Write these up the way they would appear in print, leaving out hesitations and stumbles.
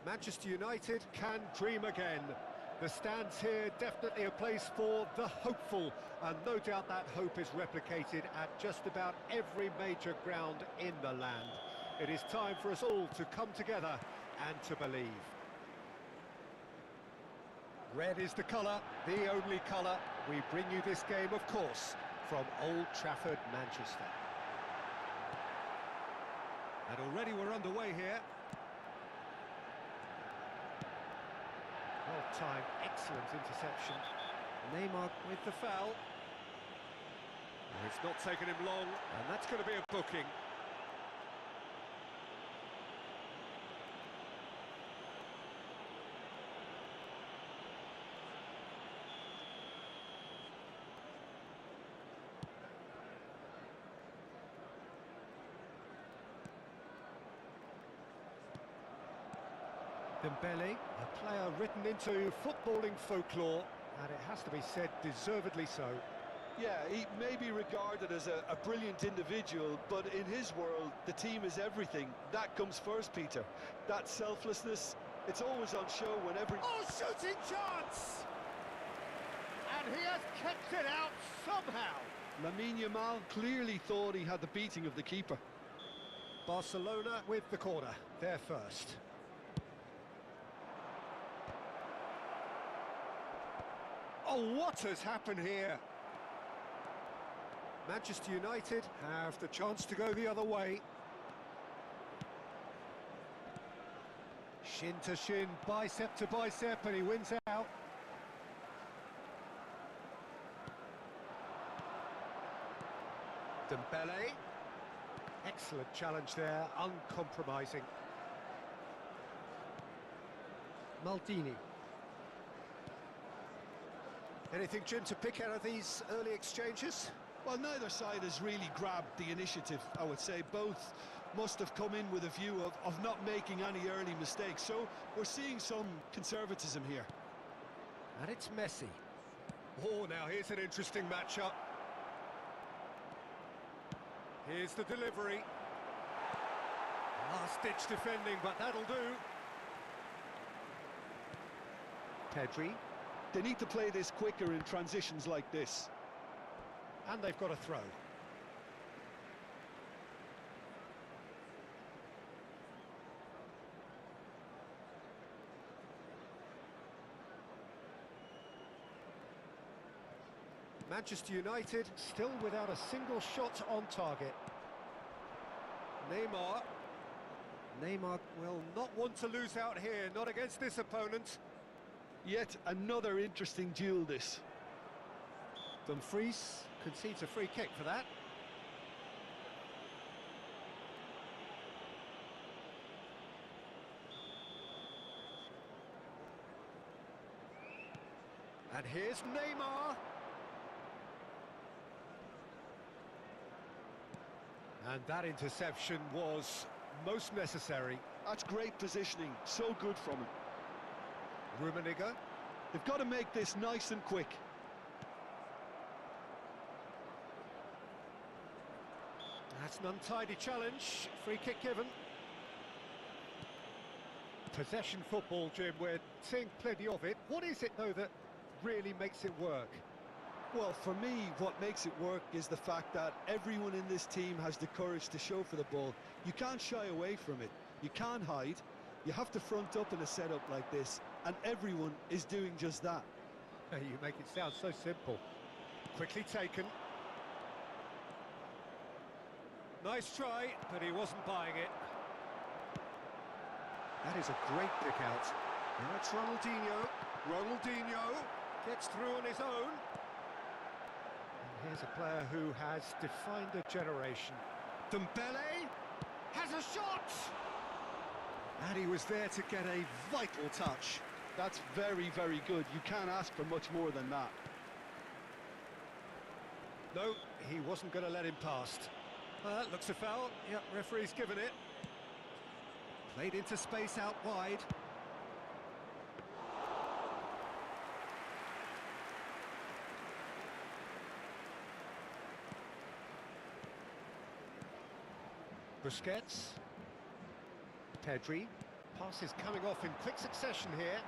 Manchester United can dream again. The stands here definitely a place for the hopeful, and no doubt that hope is replicated at just about every major ground in the land. It is time for us all to come together and to believe. Red is the colour, the only colour, We bring you this game, of course, from Old Trafford, Manchester. And already we're underway here. Well-timed, excellent interception. Neymar with the foul. It's not taken him long, and that's going to be a booking. Dembele, a player written into footballing folklore, and it has to be said, deservedly so. Yeah, he may be regarded as a brilliant individual, but in his world, the team is everything. That comes first, Peter. That selflessness, it's always on show whenever... Oh, shooting chance! And he has kept it out somehow. Lamine Yamal clearly thought he had the beating of the keeper. Barcelona with the corner, they're first. Oh, what has happened here? Manchester United have the chance to go the other way. Shin to shin, bicep to bicep, and he wins out. Dembele. Excellent challenge there, uncompromising. Maldini. Anything, Jim, to pick out of these early exchanges? Well, neither side has really grabbed the initiative, I would say. Both must have come in with a view of not making any early mistakes. So we're seeing some conservatism here. And it's Messi. Oh, now here's an interesting matchup. Here's the delivery. Last-ditch defending, but that'll do. Pedri. They need to play this quicker in transitions like this. And they've got a throw. Manchester United still without a single shot on target. Neymar. Neymar will not want to lose out here, not against this opponent. Yet another interesting duel, this. Dumfries concedes a free kick for that. And here's Neymar. And that interception was most necessary. That's great positioning, so good from him. Rummenigge. They've got to make this nice and quick. That's an untidy challenge. Free kick given. Possession football, Jim, we're seeing plenty of it. What is it, though, that really makes it work? Well, for me, what makes it work is the fact that everyone in this team has the courage to show for the ball. You can't shy away from it. You can't hide. You have to front up in a setup like this, and everyone is doing just that. You make it sound so simple. Quickly taken. Nice try, but he wasn't buying it. That is a great pick out. Now it's Ronaldinho. Ronaldinho gets through on his own. And here's a player who has defined a generation. Dembele has a shot! And he was there to get a vital touch. That's very, very good. You can't ask for much more than that. No, he wasn't going to let him past. Looks a foul. Yep, referee's given it. Played into space out wide. Busquets. Pedri. Passes coming off in quick succession here.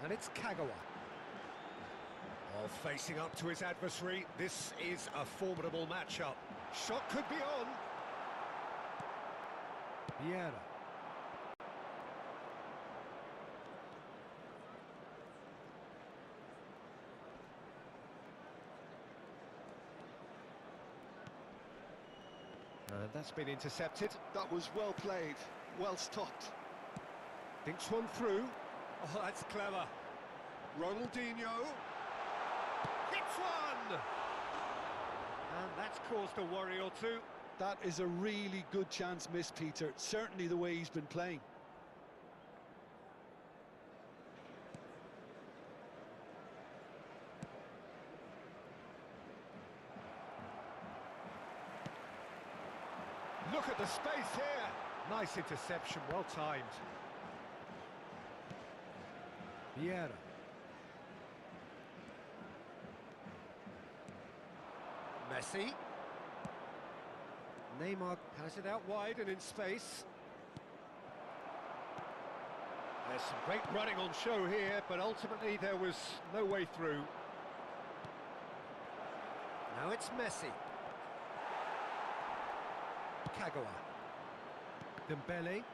And it's Kagawa. Oh, facing up to his adversary. This is a formidable matchup. Shot could be on. Vieira. And that's been intercepted. That was well played, well stopped. Thinks one through. Oh, that's clever. Ronaldinho. Hits one! And that's caused a worry or two. That is a really good chance missed, Peter. Certainly the way he's been playing. Look at the space here. Nice interception, well timed. Vieira. Messi. Neymar has it out wide and in space. There's some great running on show here, but ultimately there was no way through. Now it's Messi. Kagawa. Dembele.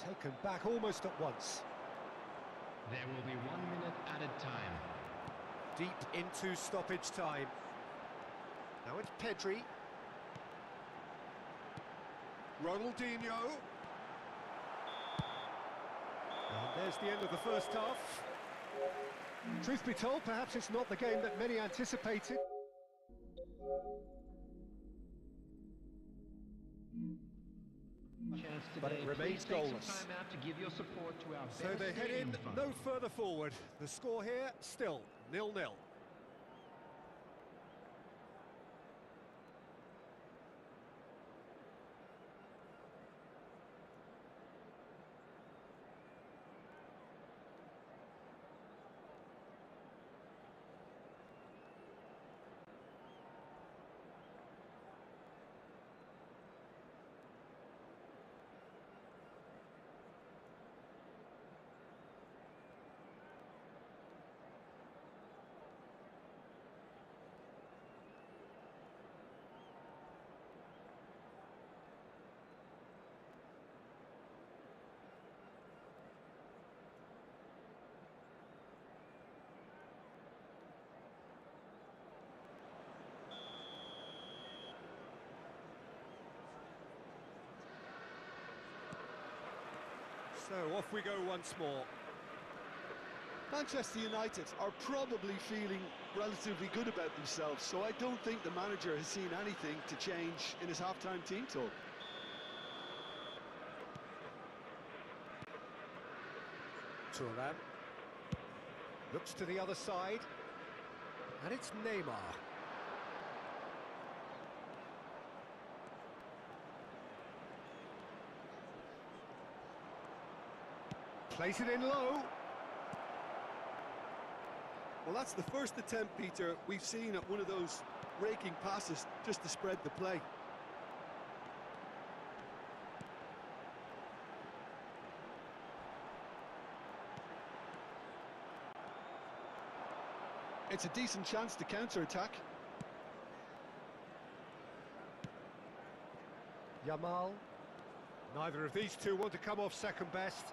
Taken back almost at once. There will be 1 minute added time. Deep into stoppage time. Now it's Pedri. Ronaldinho. And there's the end of the first half. Truth be told, perhaps it's not the game that many anticipated. But it remains goalless. So they head in no further forward. The score here, still 0-0. So off we go once more. Manchester United are probably feeling relatively good about themselves, so I don't think the manager has seen anything to change in his half-time team talk. Thuram looks to the other side, and it's Neymar. Plays it in low. Well, that's the first attempt, Peter, we've seen at one of those raking passes just to spread the play. It's a decent chance to counter-attack. Yamal. Neither of these two want to come off second best.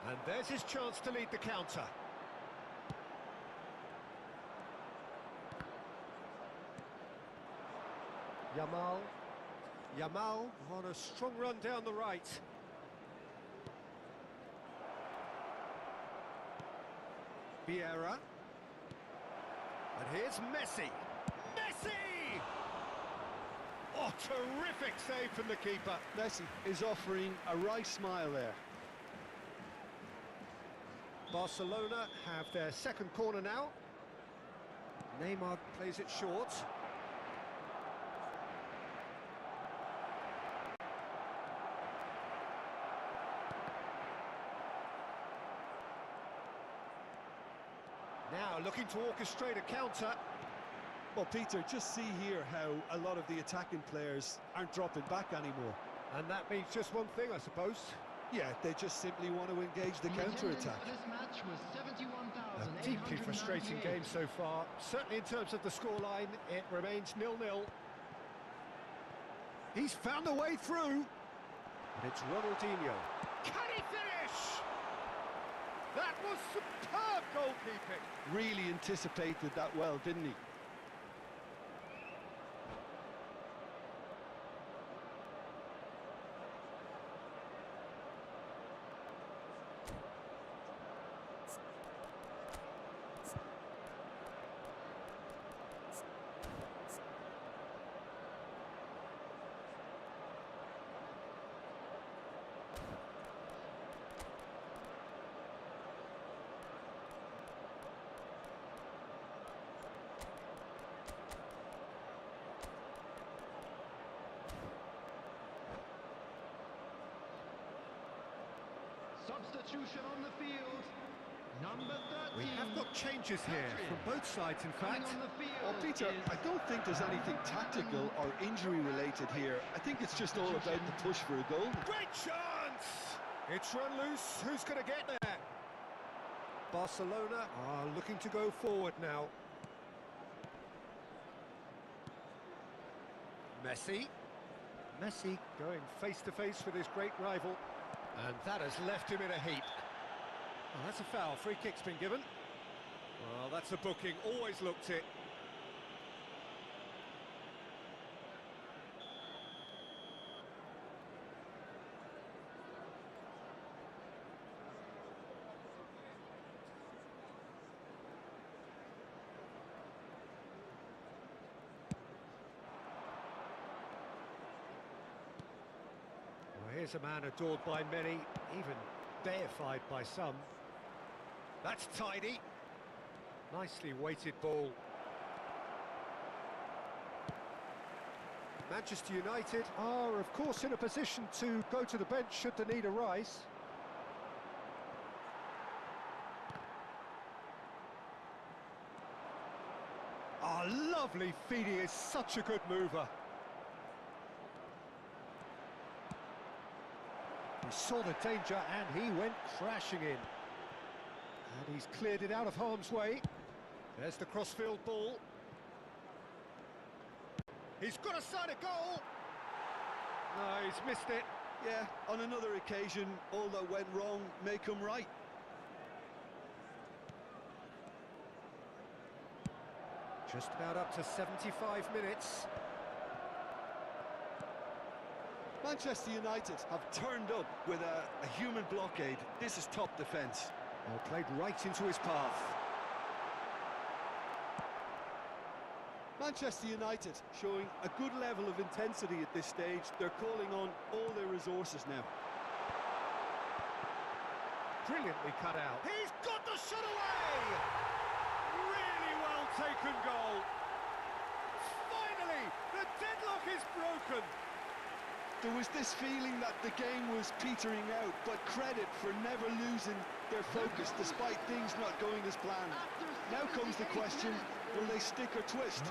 And there's his chance to lead the counter. Yamal on a strong run down the right. Vieira. And here's Messi. Messi! Oh, terrific save from the keeper. Messi is offering a wry smile there. Barcelona have their second corner now. Neymar plays it short. Now looking to orchestrate a counter. Well, Peter, just see here how a lot of the attacking players aren't dropping back anymore. And that means just one thing, I suppose. Yeah, they just simply want to engage the counter-attack. A deeply frustrating game so far. Certainly in terms of the scoreline, it remains 0-0. He's found a way through. And it's Ronaldinho. Can he finish? That was superb goalkeeping. Really anticipated that well, didn't he? Substitution on the field. Number 13. We have got changes here from both sides, in Coming fact. on the field Well, Peter, is I don't think there's anything tactical or injury-related here. I think it's just all about the push for a goal. Great chance! It's run loose. Who's going to get there? Barcelona are looking to go forward now. Messi. Messi going face-to-face with his great rival. And that has left him in a heap. Oh, that's a foul. Free kick's been given. Well, that's a booking. Always looked it. Well, here's a man adored by many, even deified by some. That's tidy. Nicely weighted ball. Manchester United are, of course, in a position to go to the bench should the need arise. Ah, lovely feed. He is such a good mover. He saw the danger and he went crashing in. And he's cleared it out of harm's way. There's the crossfield ball. He's got a side of goal. No, he's missed it. Yeah, on another occasion, all that went wrong may come right. Just about up to 75 minutes. Manchester United have turned up with a human blockade. This is top defence. Well, played right into his path. Manchester United showing a good level of intensity at this stage. They're calling on all their resources now. Brilliantly cut out. He's got the shot away! Really well taken goal. Finally, the deadlock is broken. There was this feeling that the game was petering out, but credit for never losing their focus despite things not going as planned. Now comes the question, will they stick or twist?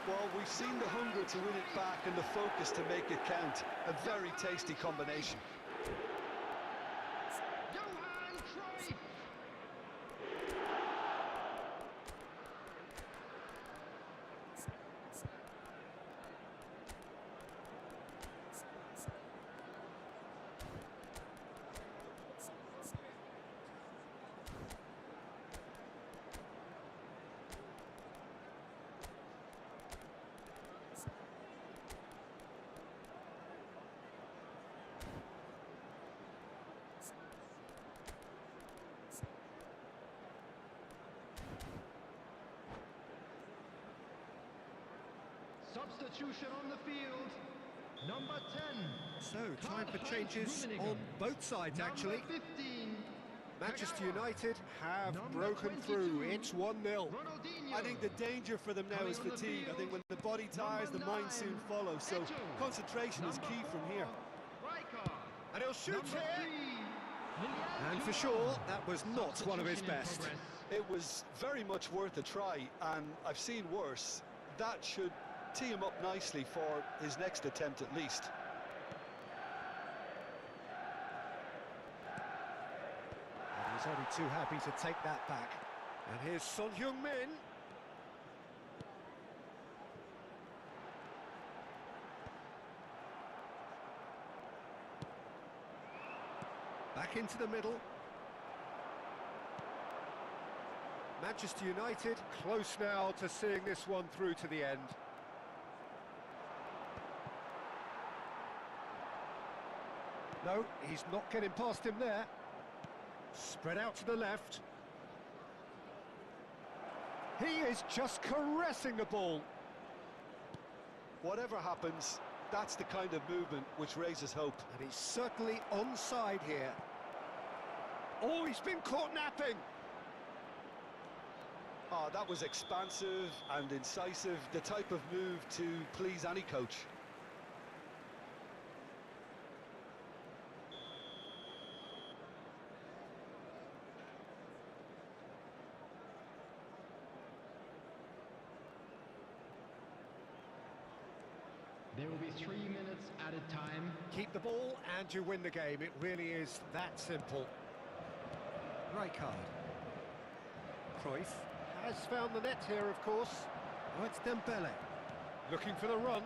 Well, we've seen the hunger to win it back and the focus to make it count. A very tasty combination. Substitution on the field. Number 10. So, time for changes on both sides, actually. Number 15. Manchester United have Number broken 22. through. It's 1-0. Ronaldinho. I think the danger for them now is fatigue. I think when the body tires, the mind soon follows. So concentration is key from here. And he'll shoot Number here. 3. And for sure, that was not one of his Substitution in best. progress. It was very much worth a try, and I've seen worse. That should tee him up nicely for his next attempt at least. And he's only too happy to take that back. And here's Son Heung-min. Back into the middle. Manchester United close now to seeing this one through to the end. No, he's not getting past him there. Spread out to the left. He is just caressing the ball. Whatever happens, that's the kind of movement which raises hope. And he's certainly onside here. Oh, he's been caught napping. Ah, that was expansive and incisive, the type of move to please any coach. be 3 minutes added time. Keep the ball and you win the game. It really is that simple. Rijkaard. Cruyff. Has found the net here, of course. Oh, it's Dembele. Looking for the run.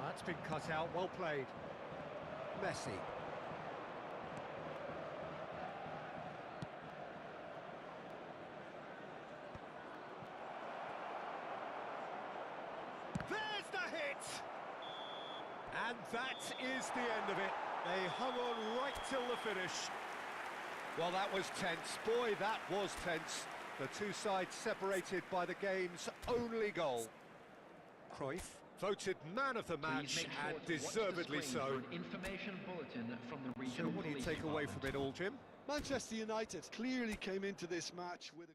That's been cut out. Well played. Messi. There's the hit! And that is the end of it. They hung on right till the finish. Well, that was tense. Boy, that was tense. The two sides separated by the game's only goal. Cruyff. Voted man of the match, and deservedly so. Information bulletin from the So regional what do you police take away department. from it all, Jim? Manchester United clearly came into this match with a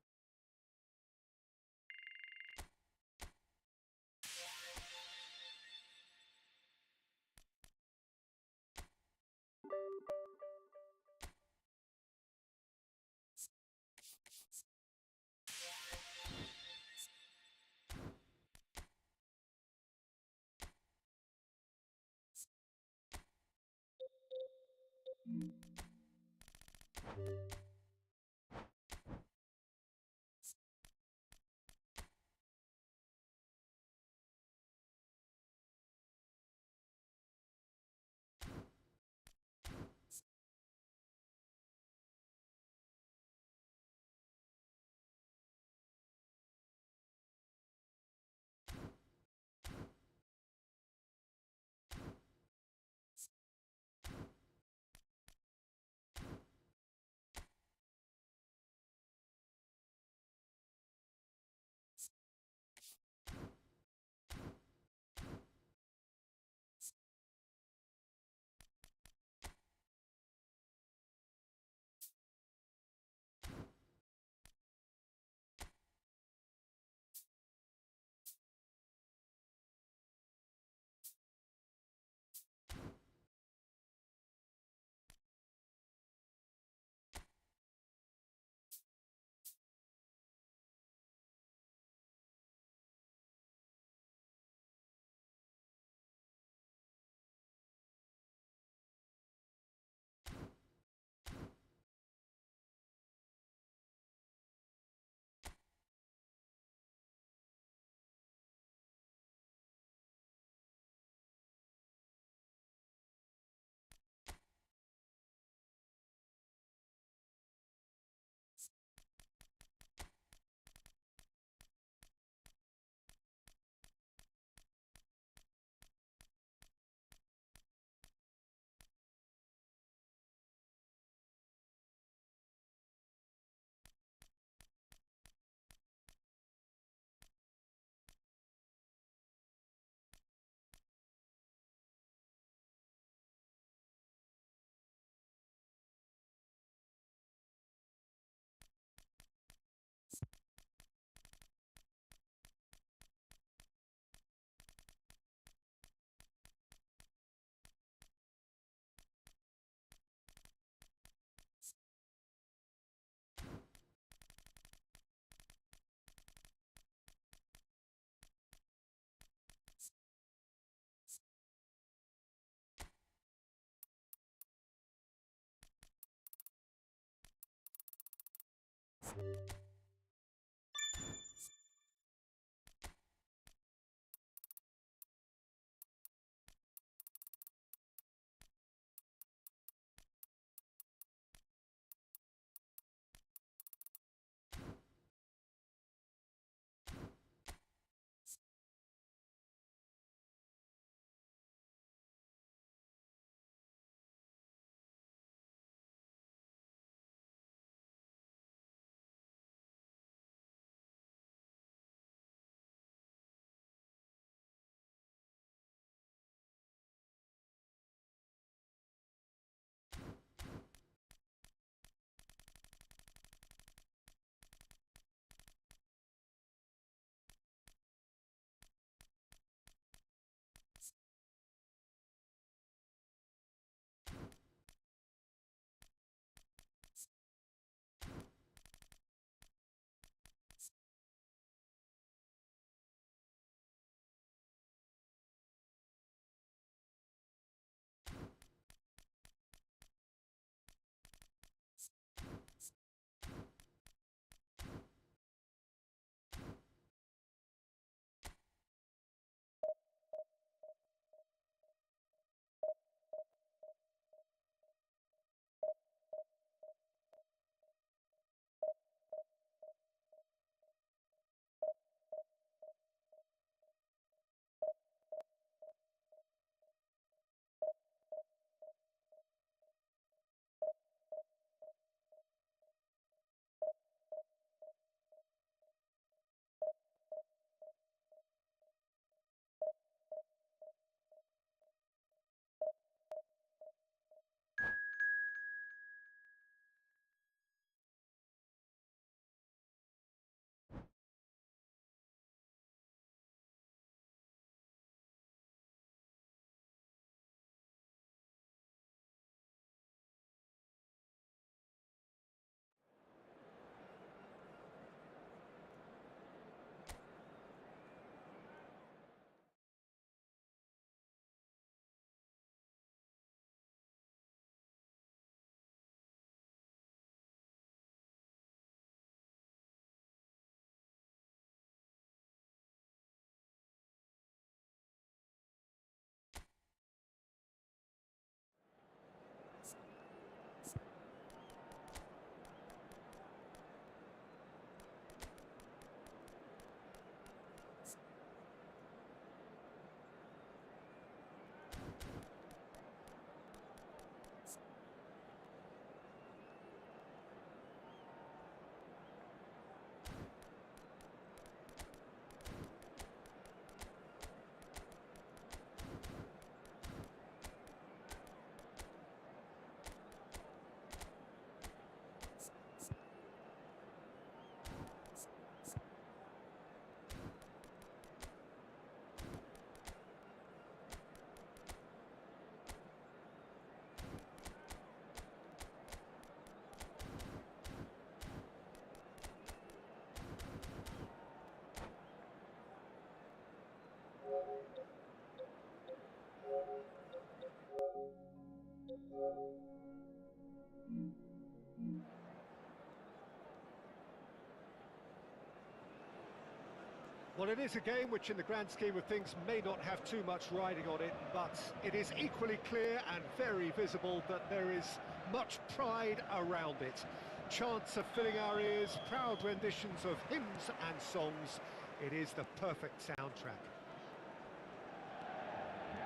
Well, it is a game which in the grand scheme of things may not have too much riding on it, but it is equally clear and very visible that there is much pride around it. Chants are filling our ears, proud renditions of hymns and songs. It is the perfect soundtrack.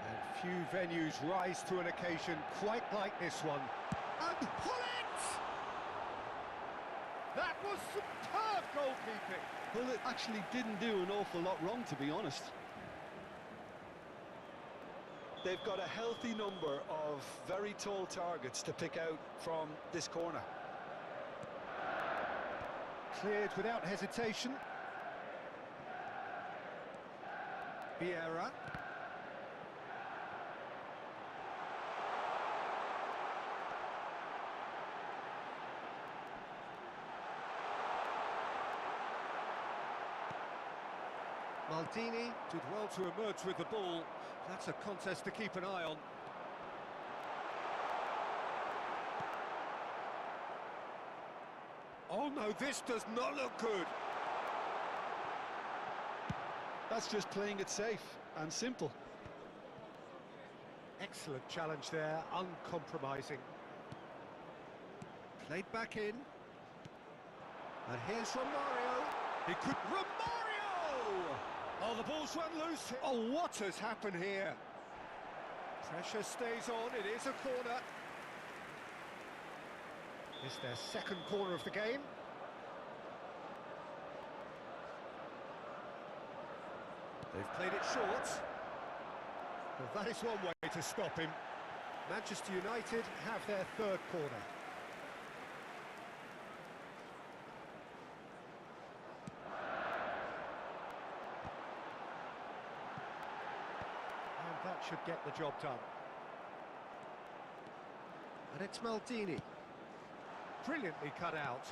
And few venues rise to an occasion quite like this one. And pull it! That was superb goalkeeping. Well, it actually didn't do an awful lot wrong, to be honest. They've got a healthy number of very tall targets to pick out from this corner. Cleared without hesitation. Vieira. Maldini did well to emerge with the ball. That's a contest to keep an eye on. Oh no, this does not look good. That's just playing it safe and simple. Excellent challenge there, uncompromising. Played back in. And here's Romario. He could... Romario! Oh, the ball's run loose. Oh, what has happened here? Pressure stays on, it is a corner. It's their second corner of the game. They've played it short. Well, that is one way to stop him. Manchester United have their third corner. And that should get the job done. And it's Maldini. Brilliantly cut out.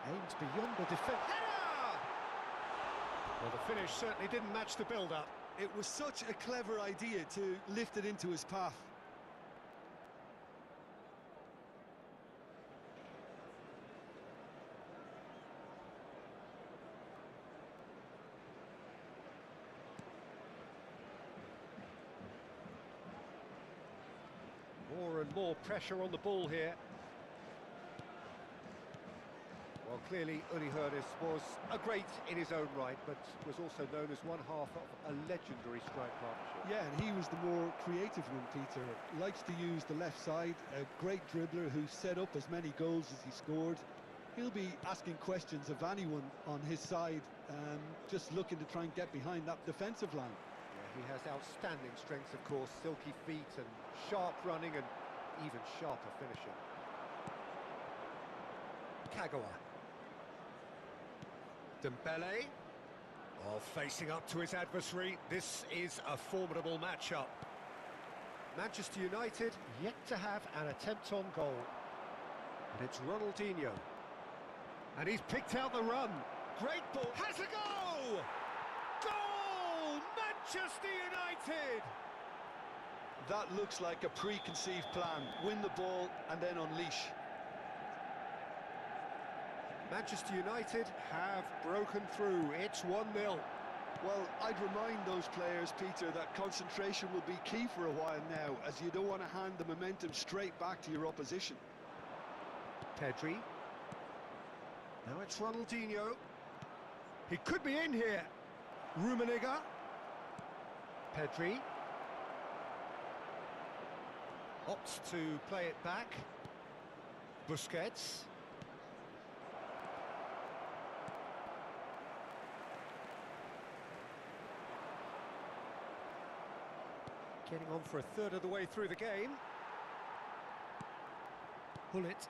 Aims beyond the defence. Well, the finish certainly didn't match the build-up. It was such a clever idea to lift it into his path. More and more pressure on the ball here. Well, clearly Uli Hoeneß was a great in his own right, but was also known as one half of a legendary strike partnership. Yeah, and he was the more creative one, Peter. Likes to use the left side, a great dribbler who set up as many goals as he scored. He'll be asking questions of anyone on his side, just looking to try and get behind that defensive line. Yeah, he has outstanding strength, of course, silky feet and sharp running and even sharper finishing. Kagawa. Dembele. Oh, facing up to his adversary. This is a formidable matchup. Manchester United yet to have an attempt on goal. And it's Ronaldinho. And he's picked out the run. Great ball. Has a go! Goal! Manchester United! That looks like a preconceived plan. Win the ball and then unleash. Manchester United have broken through. It's 1-0. Well, I'd remind those players, Peter, that concentration will be key for a while now, as you don't want to hand the momentum straight back to your opposition. Pedri. Now it's Ronaldinho. He could be in here. Rummenigge. Pedri. Opts to play it back. Busquets. Getting on for a third of the way through the game. Hullet.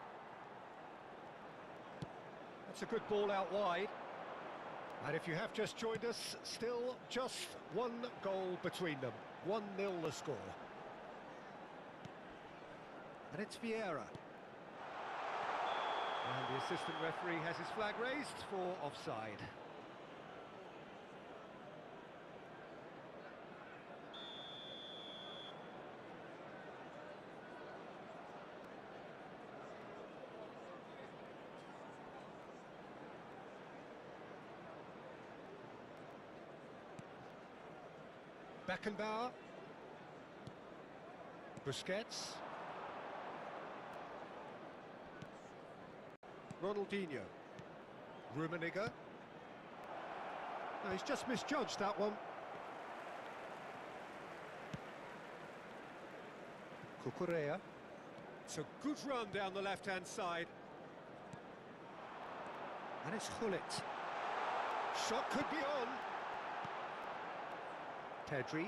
That's a good ball out wide. And if you have just joined us, still just one goal between them. 1-0 the score. And it's Vieira. And the assistant referee has his flag raised for offside. Beckenbauer. Busquets. Ronaldinho. Rummenigge. No, he's just misjudged that one. Cucurella. It's a good run down the left-hand side. And it's Gullit. Shot could be on. Pedri.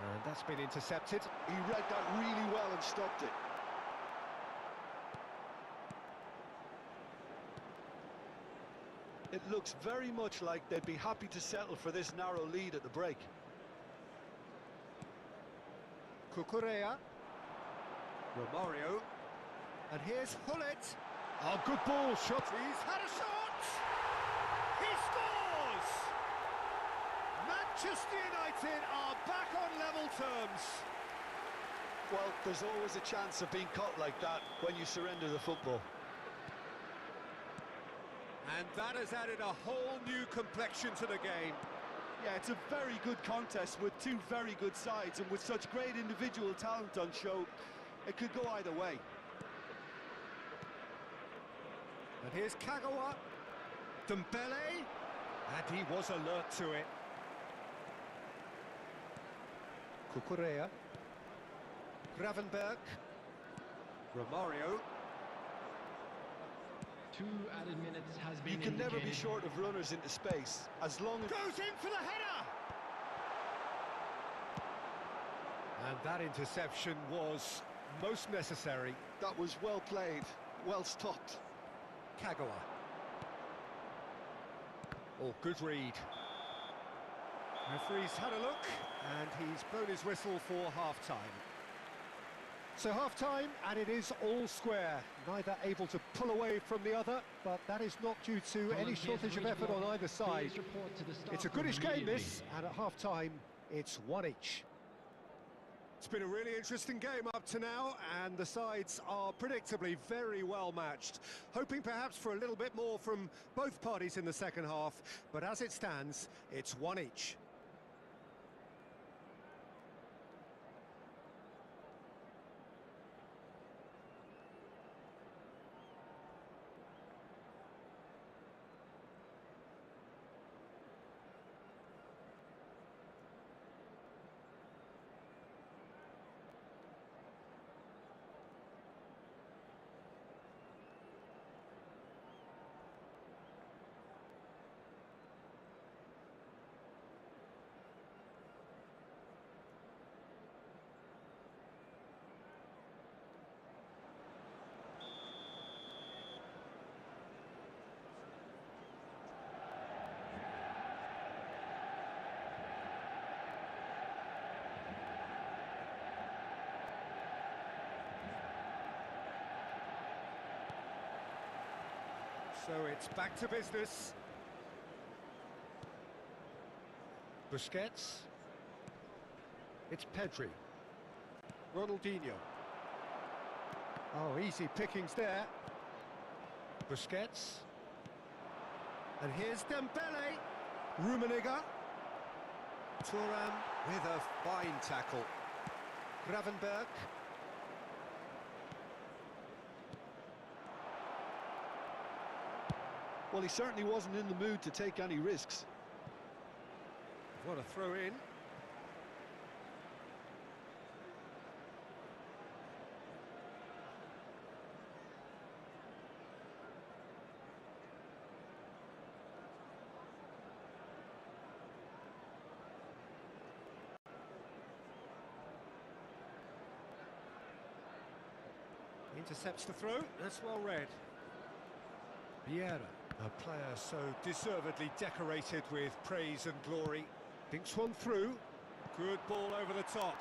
And that's been intercepted. He read that really well and stopped it. It looks very much like they'd be happy to settle for this narrow lead at the break. Cucurella. Romario. And here's Gullit. Oh, good ball, shot. He's had a shot! He scores! Manchester United are back on level terms. Well, there's always a chance of being caught like that when you surrender the football. And that has added a whole new complexion to the game. Yeah, it's a very good contest with two very good sides, and with such great individual talent on show, it could go either way. And here's Kagawa. Dembele. And he was alert to it. Cucurella. Gravenberg. Romario. 2 added minutes has been You can never be indicated. short of runners into space, as long as... Goes in for the header! And that interception was most necessary. That was well played, well stopped. Kagawa. Oh, good read. Referee's had a look, and he's blown his whistle for half-time. So half-time, and it is all square. Neither able to pull away from the other, but that is not due to any shortage of effort on either side. It's a goodish game, this, and at half-time, it's one each. It's been a really interesting game up to now, and the sides are predictably very well matched. Hoping perhaps for a little bit more from both parties in the second half, but as it stands, it's one each. So it's back to business. Busquets. It's Pedri. Ronaldinho. Oh, easy pickings there. Busquets. And here's Dembele. Rummenigge. Thuram with a fine tackle. Gravenberg. Well, he certainly wasn't in the mood to take any risks. What a throw in. Intercepts the throw, that's well read. Vieira, a player so deservedly decorated with praise and glory. Dinks one through, good ball over the top.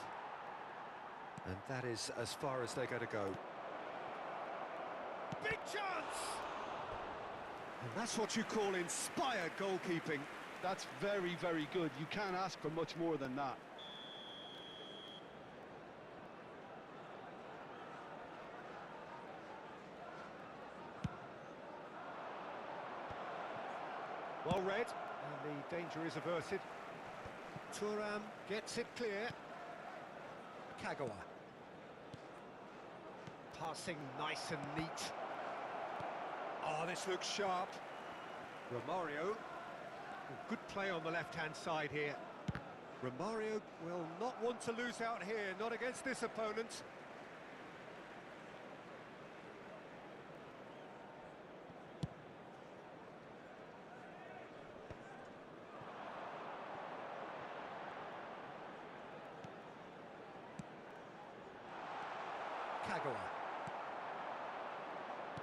And that is as far as they're going to go. Big chance! And that's what you call inspired goalkeeping. That's very, very good. You can't ask for much more than that. Well read, and the danger is averted. Thuram gets it clear. Kagawa. Passing nice and neat. Oh, this looks sharp. Romario. Good play on the left-hand side here. Romario will not want to lose out here, not against this opponent. Kagawa.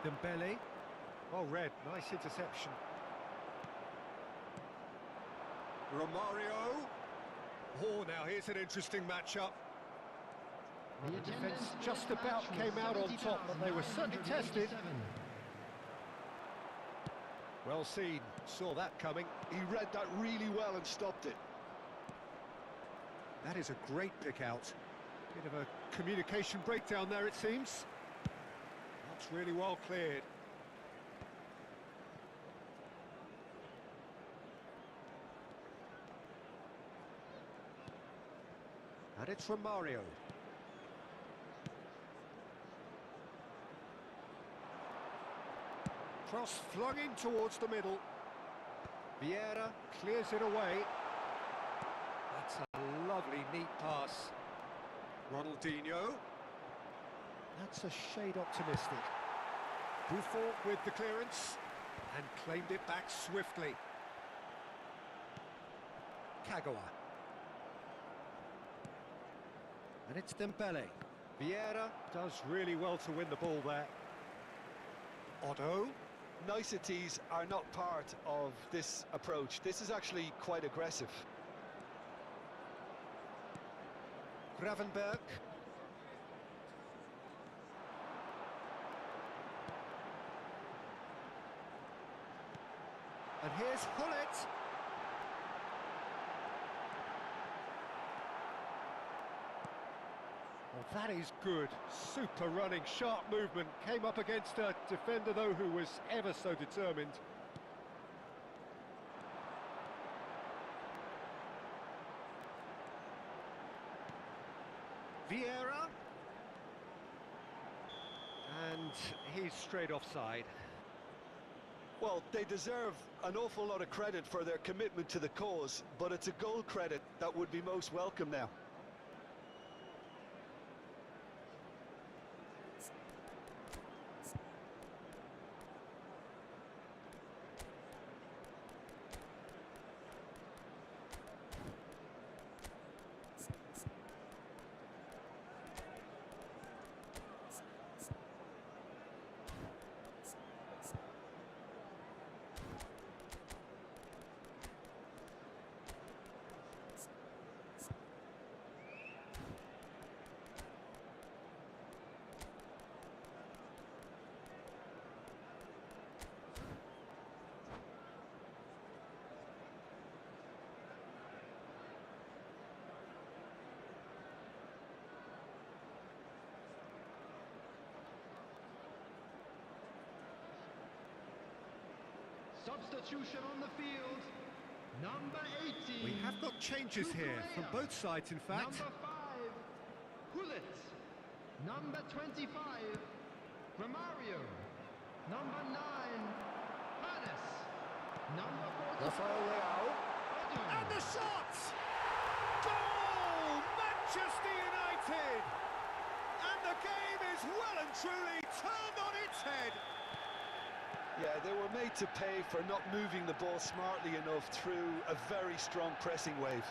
Dembele. Oh, red, nice interception. Romario. Oh, now here's an interesting matchup. The The defence attendance just for this about match came was out on top, but they were certainly tested. 70,987. Well seen, saw that coming. He read that really well and stopped it. That is a great pick out. Bit of a communication breakdown there, it seems. That's really well cleared. And it's Romario. Cross flung in towards the middle. Vieira clears it away. That's a lovely, neat pass. Ronaldinho. That's a shade optimistic. Buffon with the clearance and claimed it back swiftly. Kagawa. And it's Dembele. Vieira does really well to win the ball there. Otto. Niceties are not part of this approach. This is actually quite aggressive. Gravenberg. And here's Hullet. Well, that is good. Super running, sharp movement. Came up against a defender, though, who was ever so determined. Vieira. And he's straight offside. Well, they deserve an awful lot of credit for their commitment to the cause, but it's a goal credit that would be most welcome now. Substitution on the field. Number 18. We have got changes here from both sides, in fact. Number 5, Hullet. Number 25, Romario. Number 9, Hannes. Number 45, Rafael Leao. Odom. And the shot! Goal! Manchester United! And the game is well and truly turned on its head. Yeah, they were made to pay for not moving the ball smartly enough through a very strong pressing wave.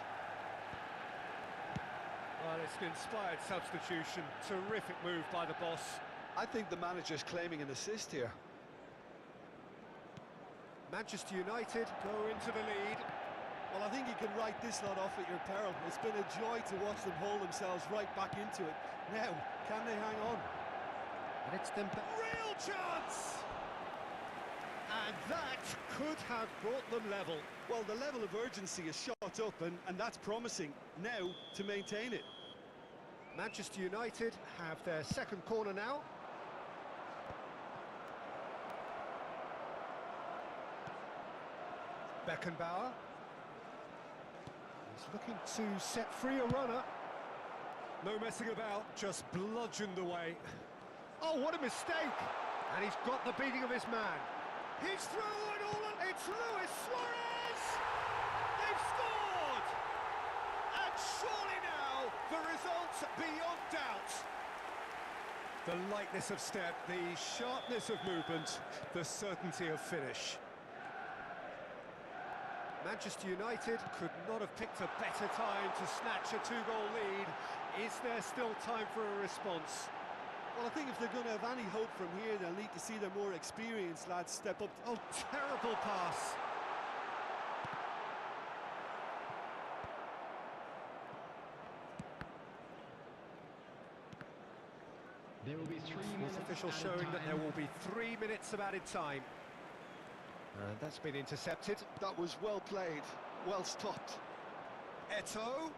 Well, it's an inspired substitution. Terrific move by the boss. I think the manager's claiming an assist here. Manchester United go into the lead. Well, I think you can write this lot off at your peril. It's been a joy to watch them haul themselves right back into it. Now, can they hang on? And it's Dembele. Real chance! And that could have brought them level. Well, the level of urgency is shot up, and that's promising. Now, to maintain it. Manchester United have their second corner now. Beckenbauer. He's looking to set free a runner. No messing about, just bludgeoned away. Oh, what a mistake! And he's got the beating of his man. He's through and all on... It's Luis Suarez! They've scored! And surely now, the result's beyond doubt. The lightness of step, the sharpness of movement, the certainty of finish. Manchester United could not have picked a better time to snatch a two-goal lead. Is there still time for a response? Well, I think if they're going to have any hope from here, they'll need to see their more experienced lads step up. Oh, terrible pass. There will be 3 minutes. Fourth official showing that there will be 3 minutes of added time. And that's been intercepted. That was well played, well stopped. Eto'o.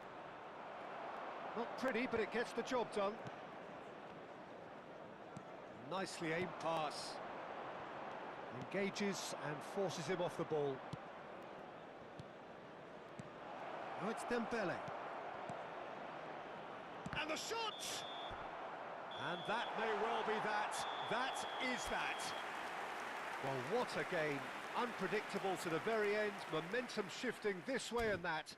Not pretty, but it gets the job done. Nicely aimed pass. Engages and forces him off the ball. Now it's Dembele. And the shot! And that may well be that. That is that. Well, what a game. Unpredictable to the very end, momentum shifting this way and that.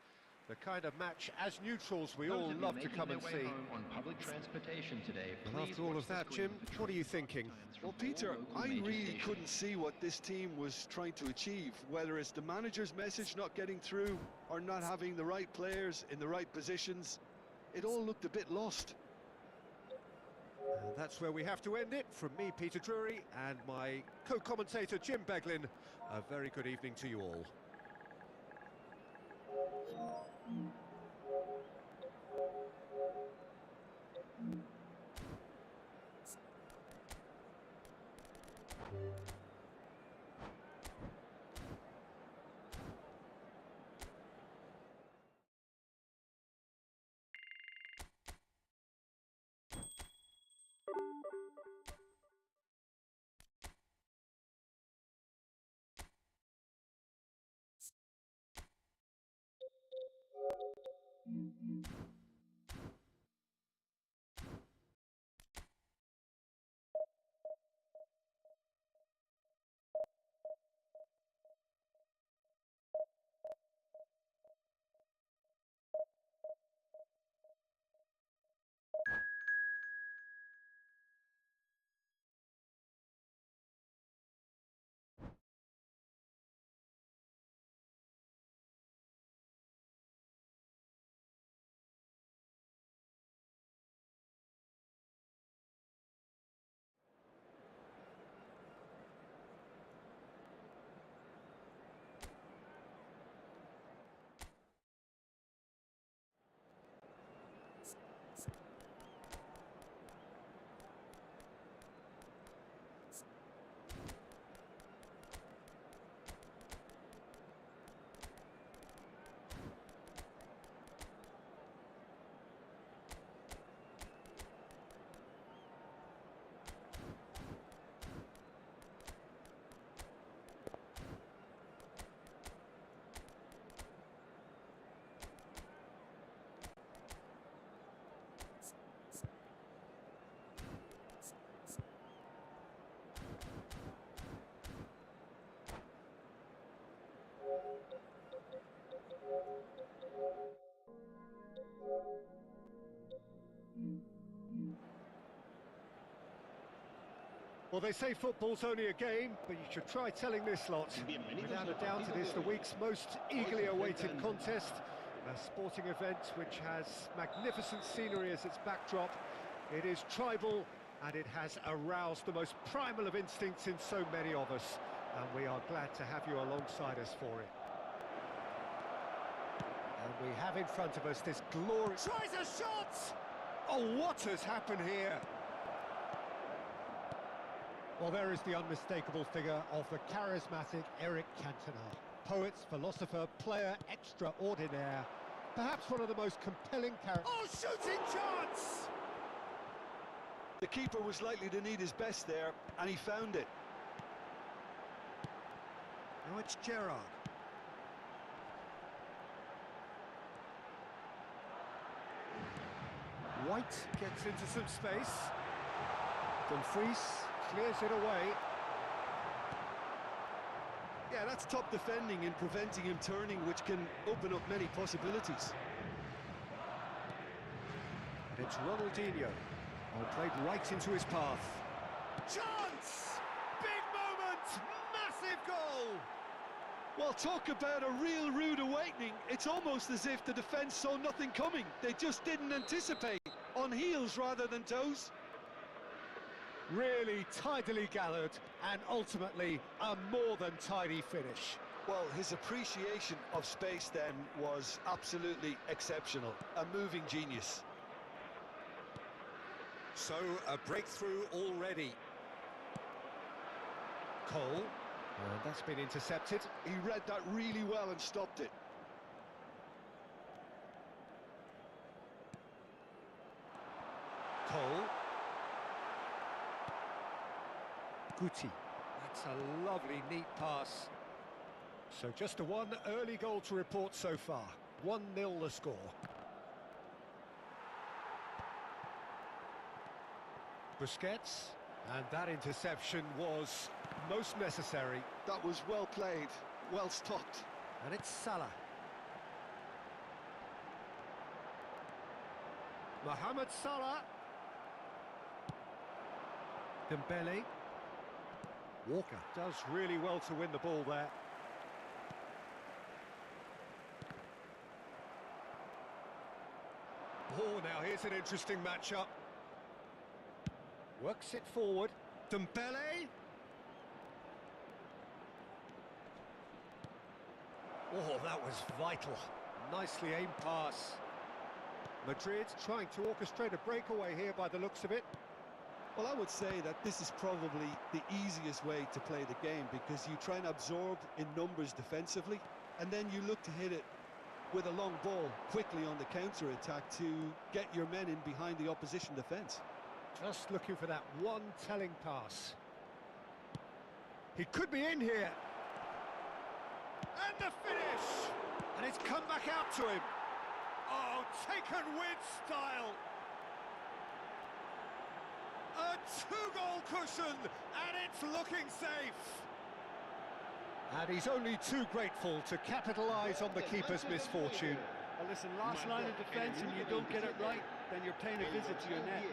The kind of match, as neutrals, we all love to come and see. On public transportation today, And after all of that, Jim, what are you thinking? Well, Peter, I really couldn't see what this team was trying to achieve, whether it's the manager's message not getting through or not having the right players in the right positions. It all looked a bit lost. And that's where we have to end it. From me, Peter Drury, and my co-commentator, Jim Beglin, a very good evening to you all. Well, they say football's only a game, but you should try telling this lot. Without a doubt, it is the week's most eagerly awaited contest. A sporting event which has magnificent scenery as its backdrop. It is tribal, and it has aroused the most primal of instincts in so many of us. And we are glad to have you alongside us for it. And we have in front of us this glorious... Tries a shot! Oh, what has happened here? Well, there is the unmistakable figure of the charismatic Eric Cantona. Poet, philosopher, player extraordinaire. Perhaps one of the most compelling characters. Oh, shooting chance! The keeper was likely to need his best there, and he found it. Now it's Gerrard. White gets into some space. Dumfries clears it away. Yeah, that's top defending and preventing him turning, which can open up many possibilities. And it's Ronaldinho. Oh, played right into his path. Chance! Big moment! Massive goal! Well, talk about a real rude awakening. It's almost as if the defence saw nothing coming. They just didn't anticipate. On heels rather than toes. Really tidily gathered, and ultimately a more than tidy finish. Well, his appreciation of space then was absolutely exceptional. A moving genius. So, a breakthrough already. Cole. And that's been intercepted. He read that really well and stopped it. Cole. Guti. That's a lovely, neat pass. So just a one early goal to report so far. 1-0 the score. Busquets. And that interception was most necessary. That was well played, well stopped. And it's Salah. Mohamed Salah. Dembele. Walker does really well to win the ball there. Oh, now here's an interesting matchup. Works it forward. Dembele. Oh, that was vital. Nicely aimed pass. Madrid trying to orchestrate a breakaway here by the looks of it. Well, I would say that this is probably the easiest way to play the game, because you try and absorb in numbers defensively, and then you look to hit it with a long ball quickly on the counter-attack to get your men in behind the opposition defence. Just looking for that one telling pass. He could be in here. And the finish! And it's come back out to him. Oh, taken with style. A two-goal cushion, and it's looking safe. And he's only too grateful to capitalise on the keeper's misfortune. Well, listen, last line of defence and you don't get it right, then you're paying a visit to your net.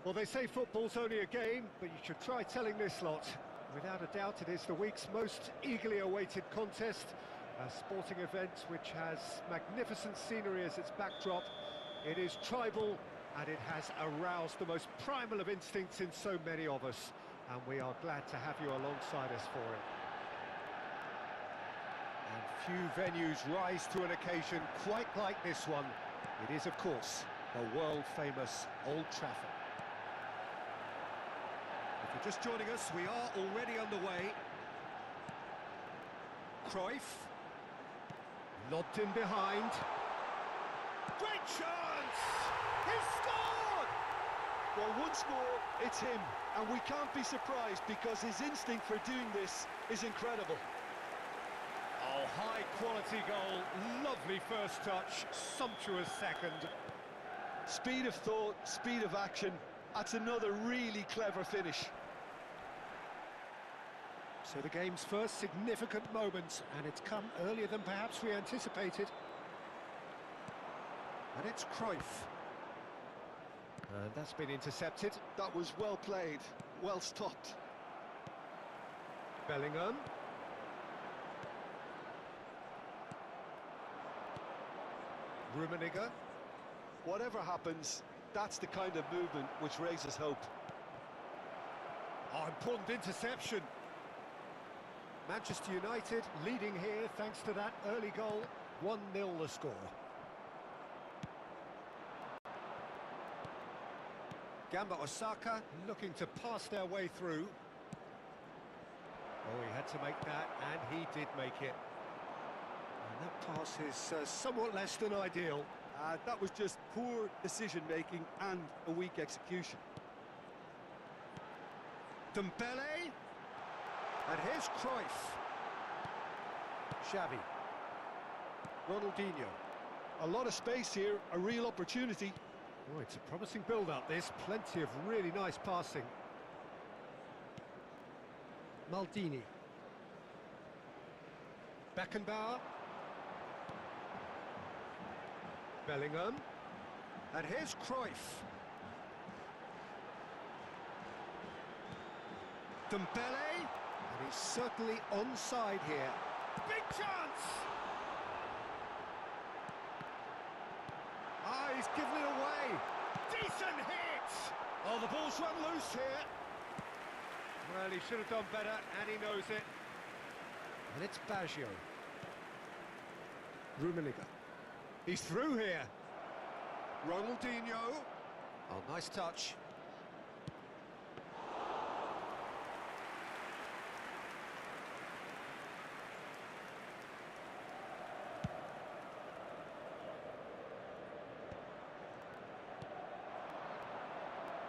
Well, they say football's only a game, but you should try telling this lot. Without a doubt, it is the week's most eagerly awaited contest, a sporting event which has magnificent scenery as its backdrop. It is tribal, and it has aroused the most primal of instincts in so many of us, and we are glad to have you alongside us for it. And few venues rise to an occasion quite like this one. It is, of course, the world-famous Old Trafford. If you're just joining us, we are already underway. Cruyff. Lobbed in behind. Great chance! He's scored! Well, once more, it's him, and we can't be surprised because his instinct for doing this is incredible. Oh, high-quality goal, lovely first touch, sumptuous second. Speed of thought, speed of action, that's another really clever finish. So the game's first significant moment, and it's come earlier than perhaps we anticipated. And it's Cruyff. And that's been intercepted. That was well played, well stopped. Bellingham. Rummenigge. Whatever happens, that's the kind of movement which raises hope. Oh, important interception. Manchester United leading here thanks to that early goal. 1-0 the score. Gamba Osaka looking to pass their way through. Oh, he had to make that, and he did make it. And that pass is somewhat less than ideal. That was just poor decision-making and a weak execution. Dembele. And here's Cruyff. Xavi. Ronaldinho. A lot of space here, a real opportunity. Oh, it's a promising build-up, this. Plenty of really nice passing. Maldini. Beckenbauer. Bellingham. And here's Cruyff. Dembele. And he's certainly onside here. Big chance! Ah, he's given it away. Decent hit! Oh, the ball's run loose here. Well, he should have done better, and he knows it. And it's Baggio. Rummenigge. He's through here. Ronaldinho. Oh, nice touch.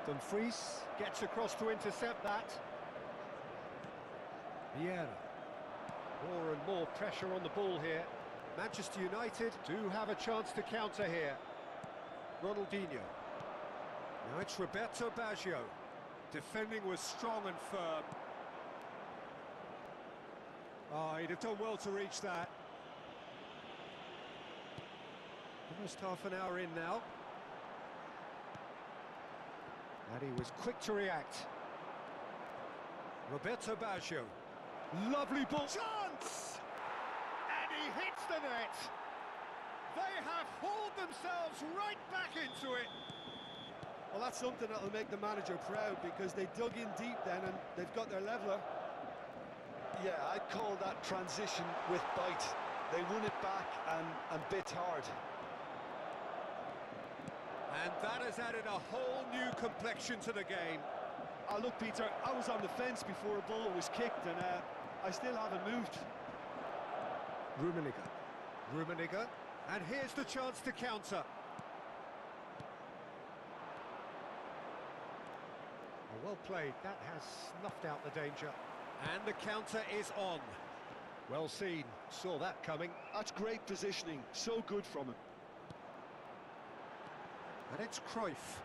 Dumfries gets across to intercept that. Vieira. More and more pressure on the ball here. Manchester United do have a chance to counter here. Ronaldinho. Now it's Roberto Baggio. Defending was strong and firm. Oh, he'd have done well to reach that. Almost half an hour in now. And he was quick to react. Roberto Baggio. Lovely ball. Chance! And he hits the net. They have hauled themselves right back into it. Well, that's something that'll make the manager proud because they dug in deep then and they've got their leveller. Yeah, I'd call that transition with bite. They won it back and bit hard. And that has added a whole new complexion to the game. Oh, look, Peter, I was on the fence before a ball was kicked and I still haven't moved. Rummenigge. And here's the chance to counter. Oh, well played. That has snuffed out the danger. And the counter is on. Well seen. Saw that coming. That's great positioning. So good from him. And it's Cruyff.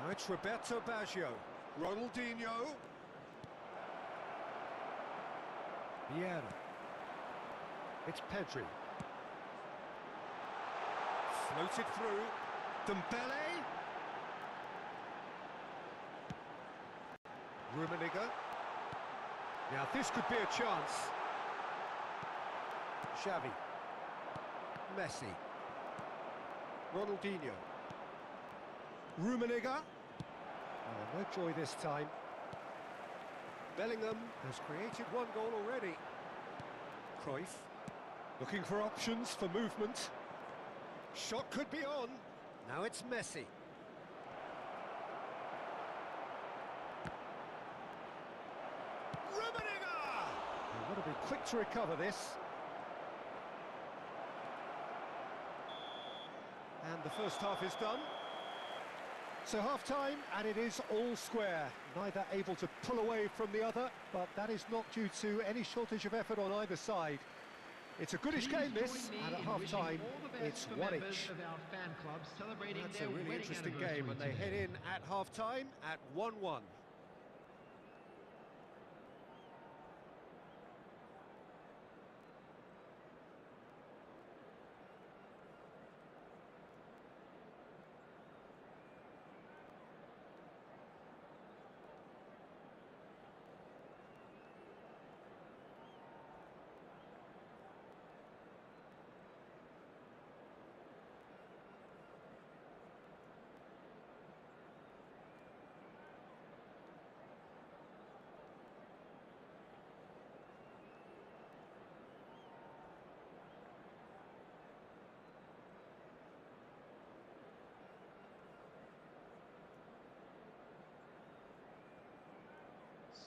Now it's Roberto Baggio. Ronaldinho. Vieira. It's Pedri. Floated through. Dembele. Rummenigge. Now this could be a chance. Xavi. Messi. Ronaldinho. Rummenigge. Oh, no joy this time. Bellingham has created one goal already. Cruyff. Looking for options for movement. Shot could be on. Now it's Messi. Rummenigge! They've got to be quick to recover this. And the first half is done. So half-time, and it is all square. Neither able to pull away from the other, but that is not due to any shortage of effort on either side. It's a goodish game, this, and at half-time, it's one each. That's a really interesting game, and they head in at half-time at 1-1.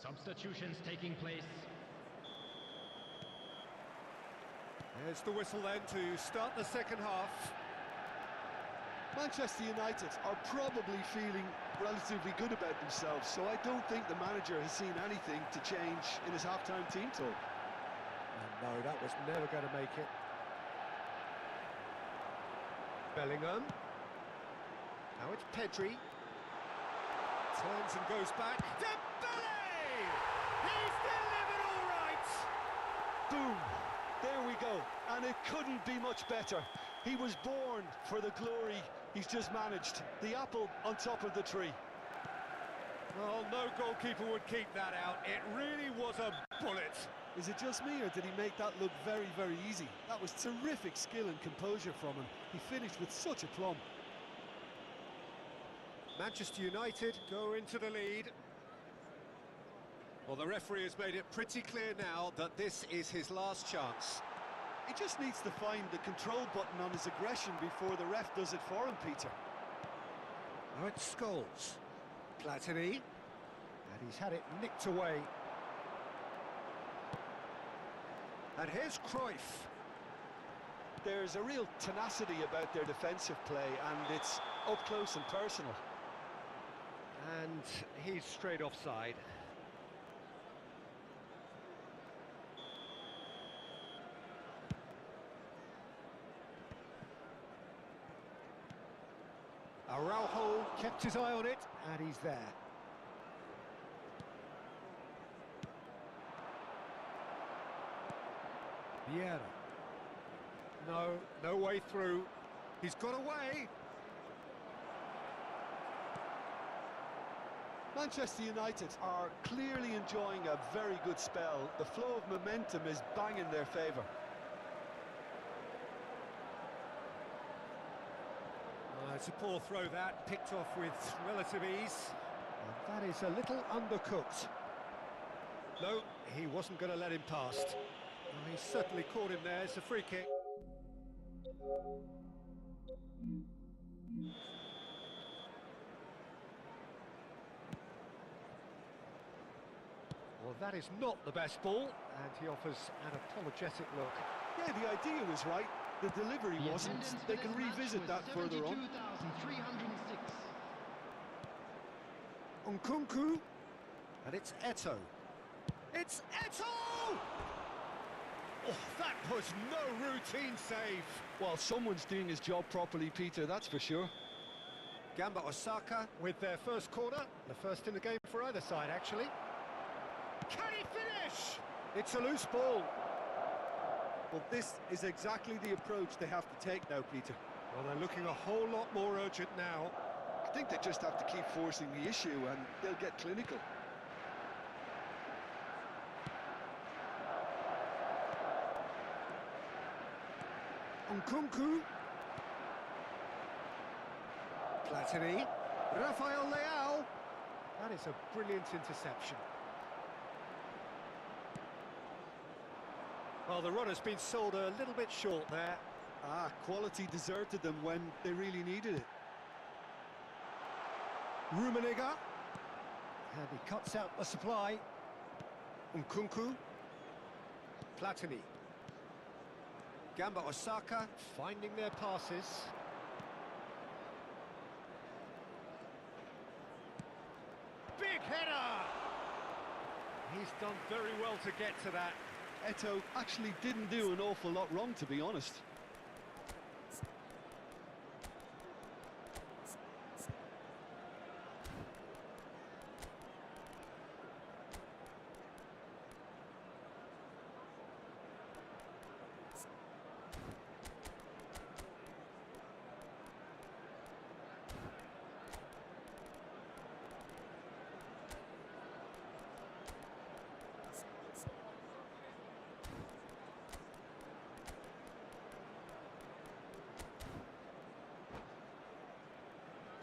Substitutions taking place. There's the whistle then to start the second half. Manchester United are probably feeling relatively good about themselves, so I don't think the manager has seen anything to change in his half-time team talk. No, that was never going to make it. Bellingham. Now it's Pedri. Turns and goes back. Dembele! He's delivered all right! Boom! There we go. And it couldn't be much better. He was born for the glory he's just managed. The apple on top of the tree. Well, no goalkeeper would keep that out. It really was a bullet. Is it just me, or did he make that look very, very easy? That was terrific skill and composure from him. He finished with such aplomb. Manchester United go into the lead. Well, the referee has made it pretty clear now that this is his last chance. He just needs to find the control button on his aggression before the ref does it for him, Peter. Now it's Scholes. Platini. And he's had it nicked away. And here's Cruyff. There's a real tenacity about their defensive play, and it's up close and personal. And he's straight offside. Araujo kept his eye on it, and he's there. Vieira. No way through. He's got away. Manchester United are clearly enjoying a very good spell. The flow of momentum is bang in their favour. It's a poor throw that, picked off with relative ease. And that is a little undercooked. No, he wasn't going to let him past. He certainly caught him there. It's a free kick. Well, that is not the best ball, and he offers an apologetic look. Yeah, the idea was right. The delivery wasn't. They can revisit that further on. Nkunku, and it's Eto'o. It's Eto'o! Oh, that was no routine save. Well, someone's doing his job properly, Peter, that's for sure. Gamba Osaka with their first corner, the first in the game for either side, actually. Can he finish? It's a loose ball. Well, this is exactly the approach they have to take now, Peter. Well, they're looking a whole lot more urgent now. I think they just have to keep forcing the issue and they'll get clinical. Nkunku. Platini. Rafael Leao. That is a brilliant interception. Well, the run has been sold a little bit short there. Quality deserted them when they really needed it. Rummenigge. And he cuts out the supply. Nkunku. Platini. Gamba Osaka finding their passes. Big header! He's done very well to get to that. Eto'o actually didn't do an awful lot wrong, to be honest.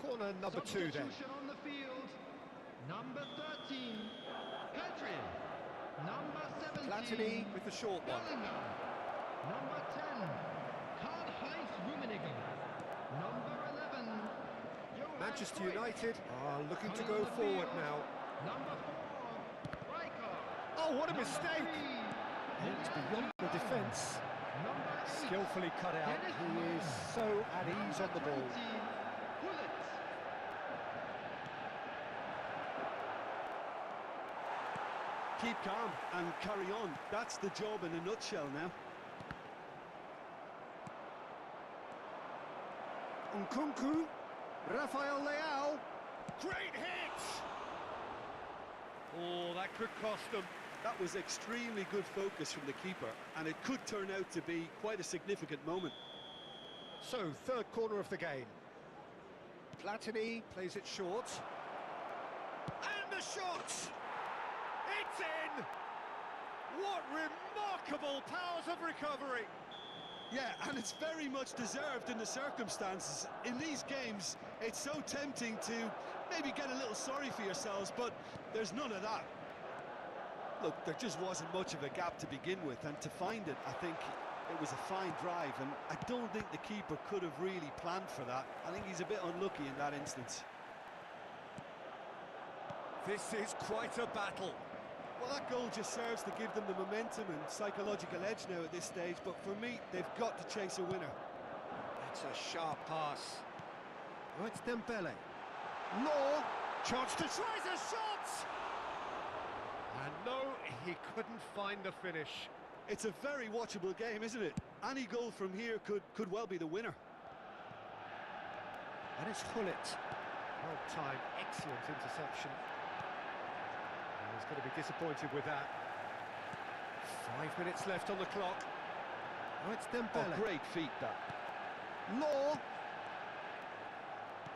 Corner number 2 then. Substitution on the field. Number 13, Pedri. Number 17, Platini with the short one. Bellingham. Number 10, Karl-Heinz Rummenigge. Number 11, Johan Manchester Cruyff. United are looking to Coming go on the forward field. now. Number 4, Rijkaard. Oh, what a Number mistake! 3, It's beyond the defence. Number 8, Skillfully cut out. Dennis He is Martin. so at ease on the ball. 20, Gullit. Keep calm and carry on. That's the job in a nutshell now. Nkunku. Rafael Leao. Great hit! Oh, that could cost them. That was extremely good focus from the keeper, and it could turn out to be quite a significant moment. So, third corner of the game. Platini plays it short. And the shot! It's in! What remarkable powers of recovery! Yeah, and it's very much deserved in the circumstances. In these games, it's so tempting to maybe get a little sorry for yourselves, but there's none of that. Look, there just wasn't much of a gap to begin with, and to find it, I think it was a fine drive, and I don't think the keeper could have really planned for that. I think he's a bit unlucky in that instance. This is quite a battle. Well, that goal just serves to give them the momentum and psychological edge now at this stage, but for me, they've got to chase a winner. That's a sharp pass. Oh, it's Dembele. Law, chance to try the shot! And no, he couldn't find the finish. It's a very watchable game, isn't it? Any goal from here could well be the winner. And it's Gullit. Well timed, excellent interception. And he's going to be disappointed with that. 5 minutes left on the clock. Oh, it's Dembele. Oh, great feat, that. Law.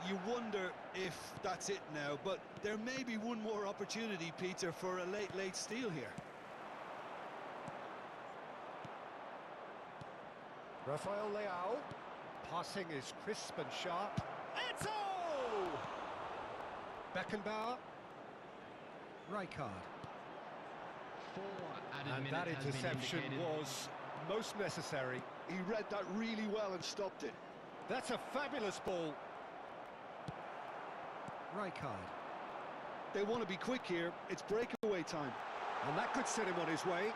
You wonder if that's it now, but there may be one more opportunity, Peter, for a late steal here. Rafael Leao. Passing is crisp and sharp. Eto'o! Beckenbauer. Rijkaard. 4 added And minutes that has been interception indicated. was most necessary. He read that really well and stopped it. That's a fabulous ball. Rijkaard. They want to be quick here. It's breakaway time. And that could set him on his way.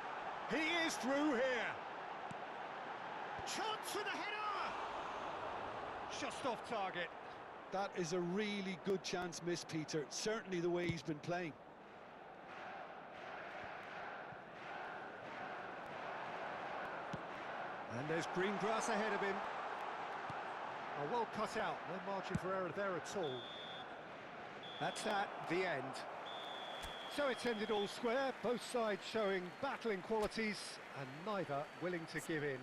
He is through here. Chance for the header! Just off target. That is a really good chance missed, Peter. Certainly the way he's been playing. And there's green grass ahead of him. Oh, well cut out. No margin for error there at all. That's that, the end. So it's ended all square, both sides showing battling qualities and neither willing to give in.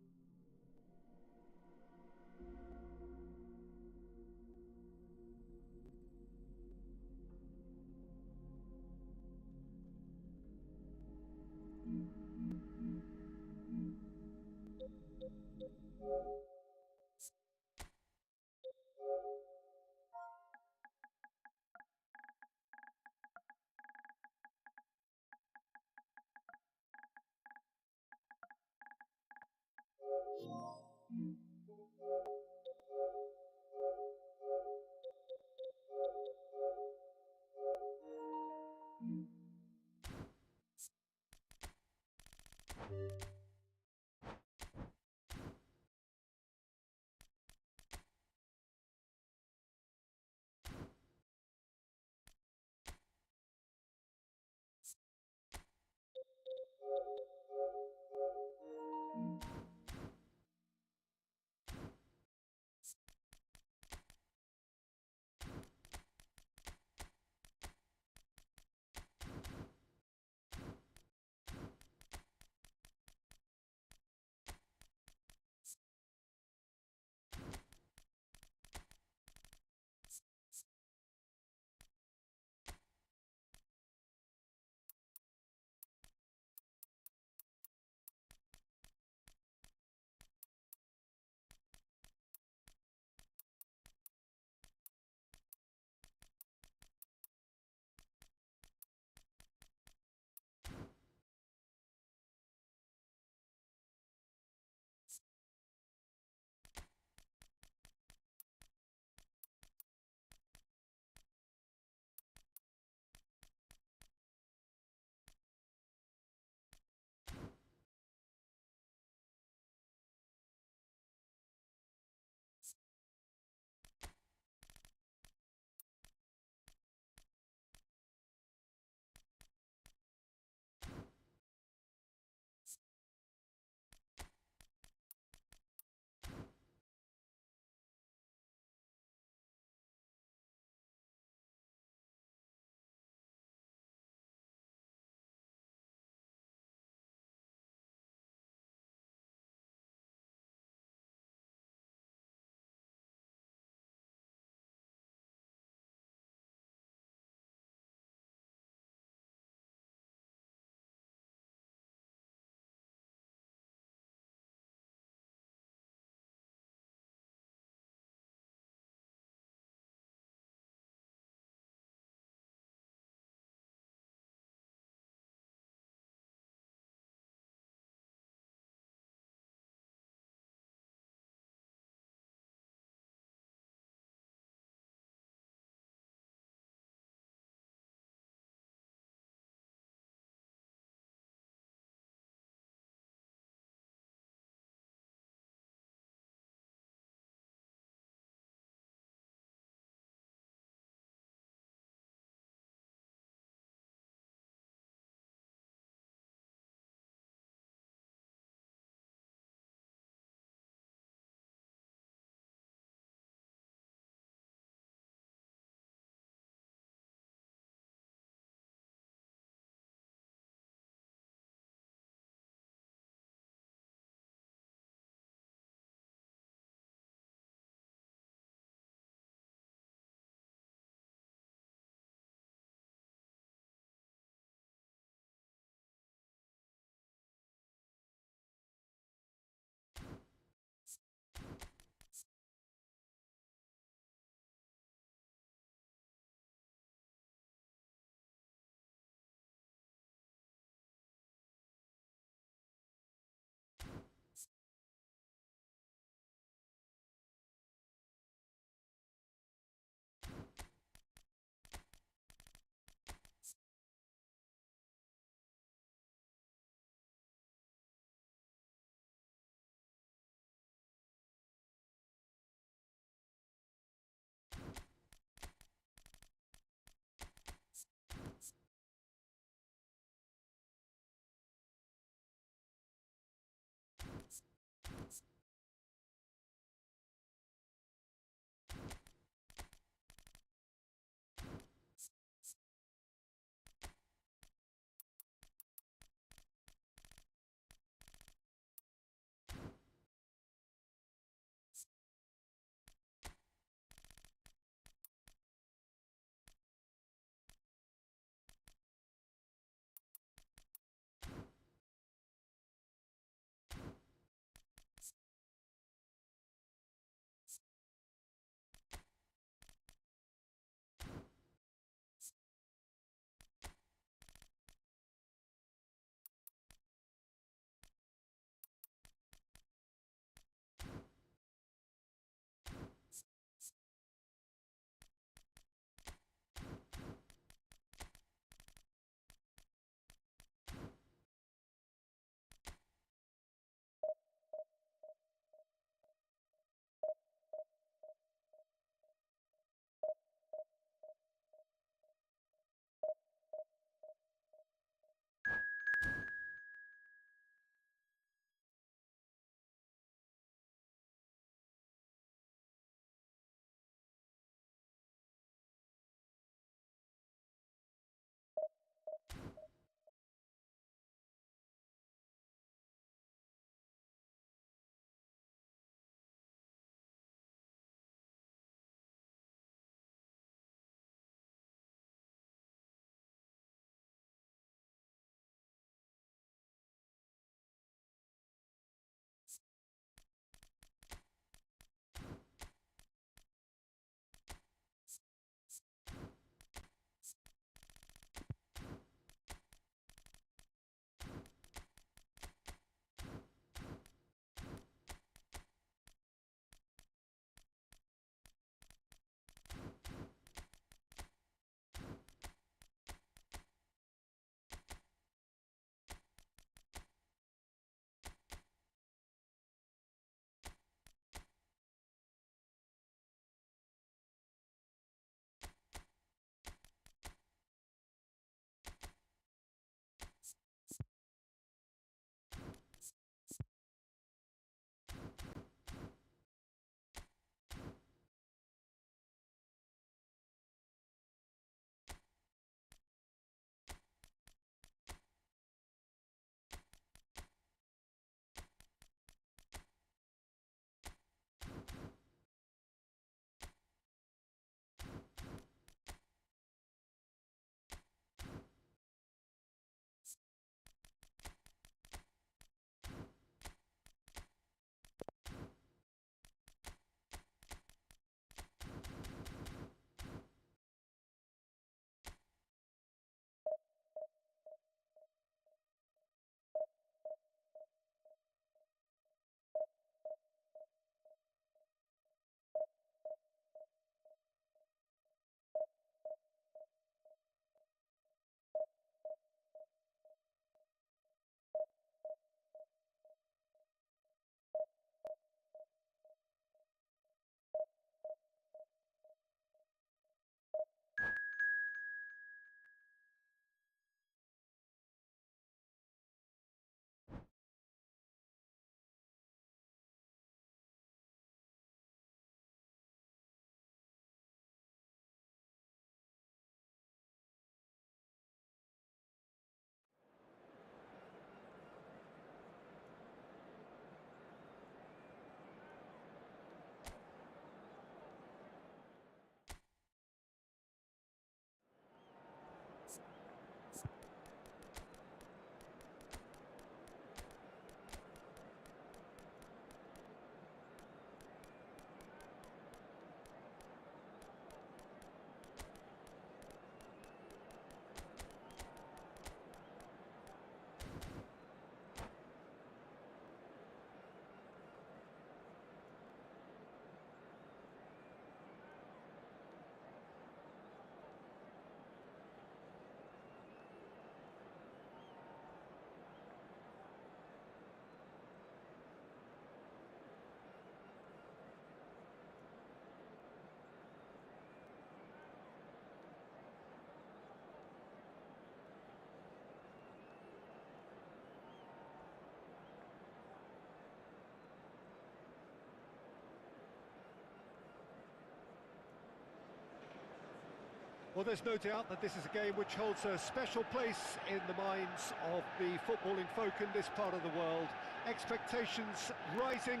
Well, there's no doubt that this is a game which holds a special place in the minds of the footballing folk in this part of the world. Expectations rising,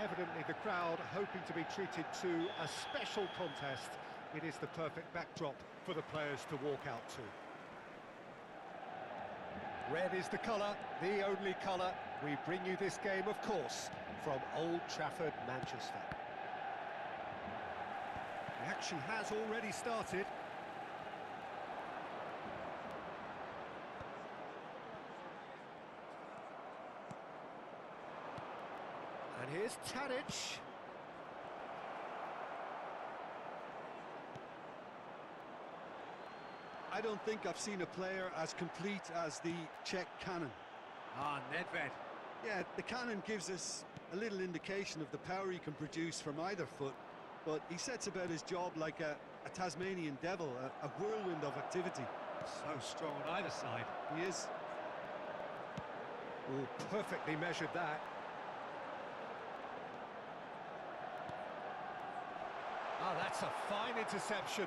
evidently the crowd hoping to be treated to a special contest. It is the perfect backdrop for the players to walk out to. Red is the colour, the only colour. We bring you this game, of course, from Old Trafford, Manchester. The action has already started. And here's Tadic. I don't think I've seen a player as complete as the Czech cannon. Ah, Nedved. Yeah, the cannon gives us a little indication of the power he can produce from either foot, but he sets about his job like a Tasmanian devil, a whirlwind of activity. So strong on either side. He is. Oh, perfectly measured that. Ah, that's a fine interception.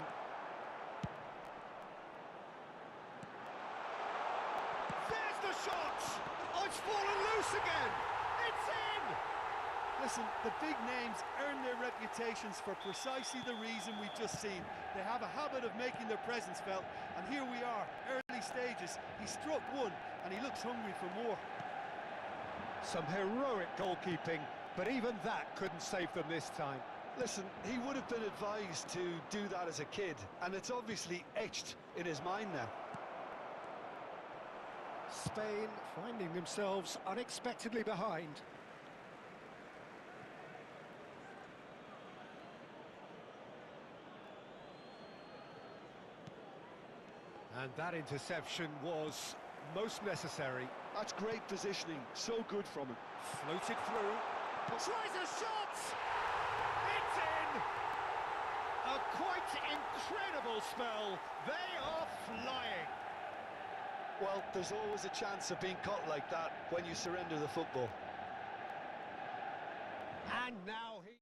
There's the shot! Oh, it's fallen loose again! It's in! Listen, the big names earn their reputations for precisely the reason we've just seen. They have a habit of making their presence felt, and here we are, early stages. He struck one, and he looks hungry for more. Some heroic goalkeeping, but even that couldn't save them this time. Listen, he would have been advised to do that as a kid, and it's obviously etched in his mind now. Spain finding themselves unexpectedly behind. And that interception was most necessary. That's great positioning, so good from him. Floated through. Tries a shot! It's in! A quite incredible spell. They are flying. Well, there's always a chance of being caught like that when you surrender the football. And now he...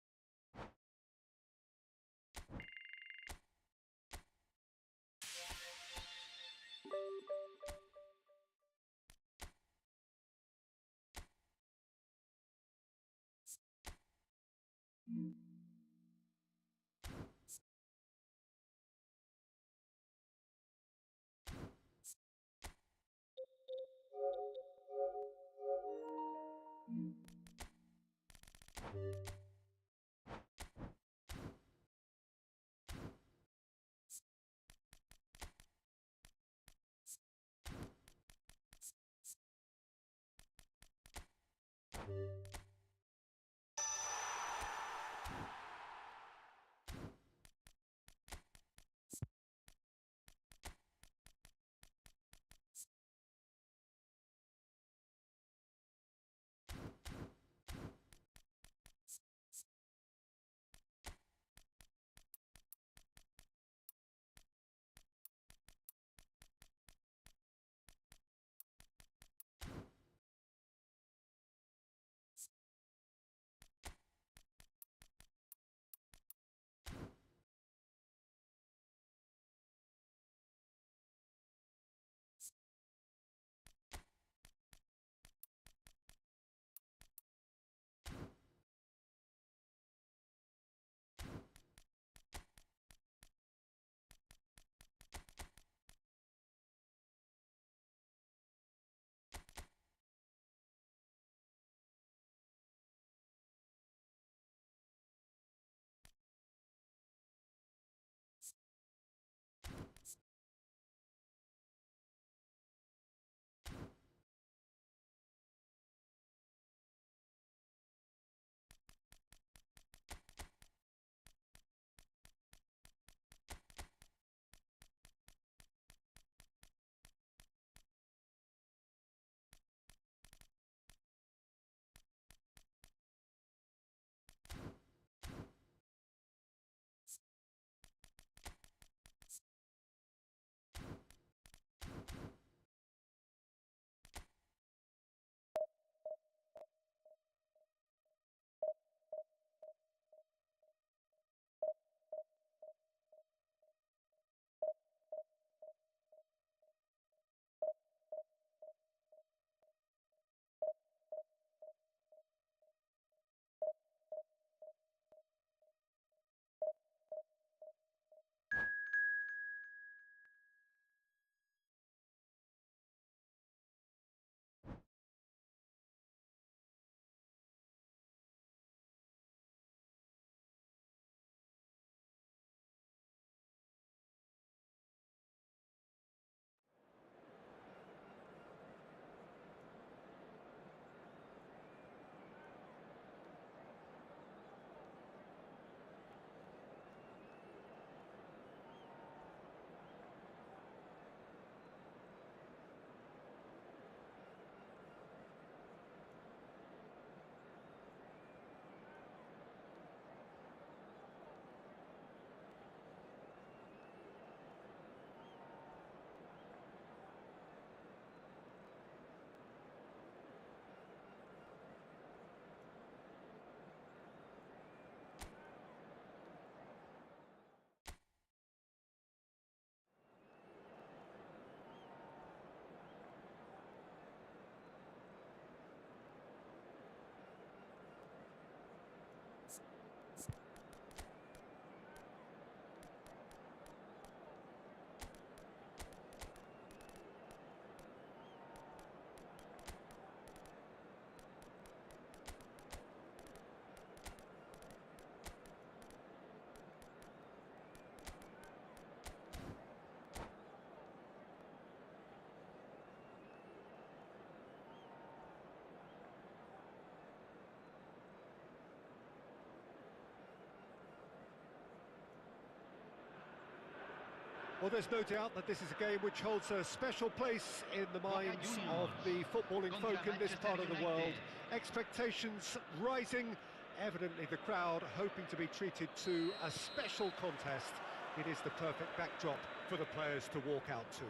Well, there's no doubt that this is a game which holds a special place in the minds of the footballing folk in this part of the world. Expectations rising, evidently the crowd hoping to be treated to a special contest. It is the perfect backdrop for the players to walk out to.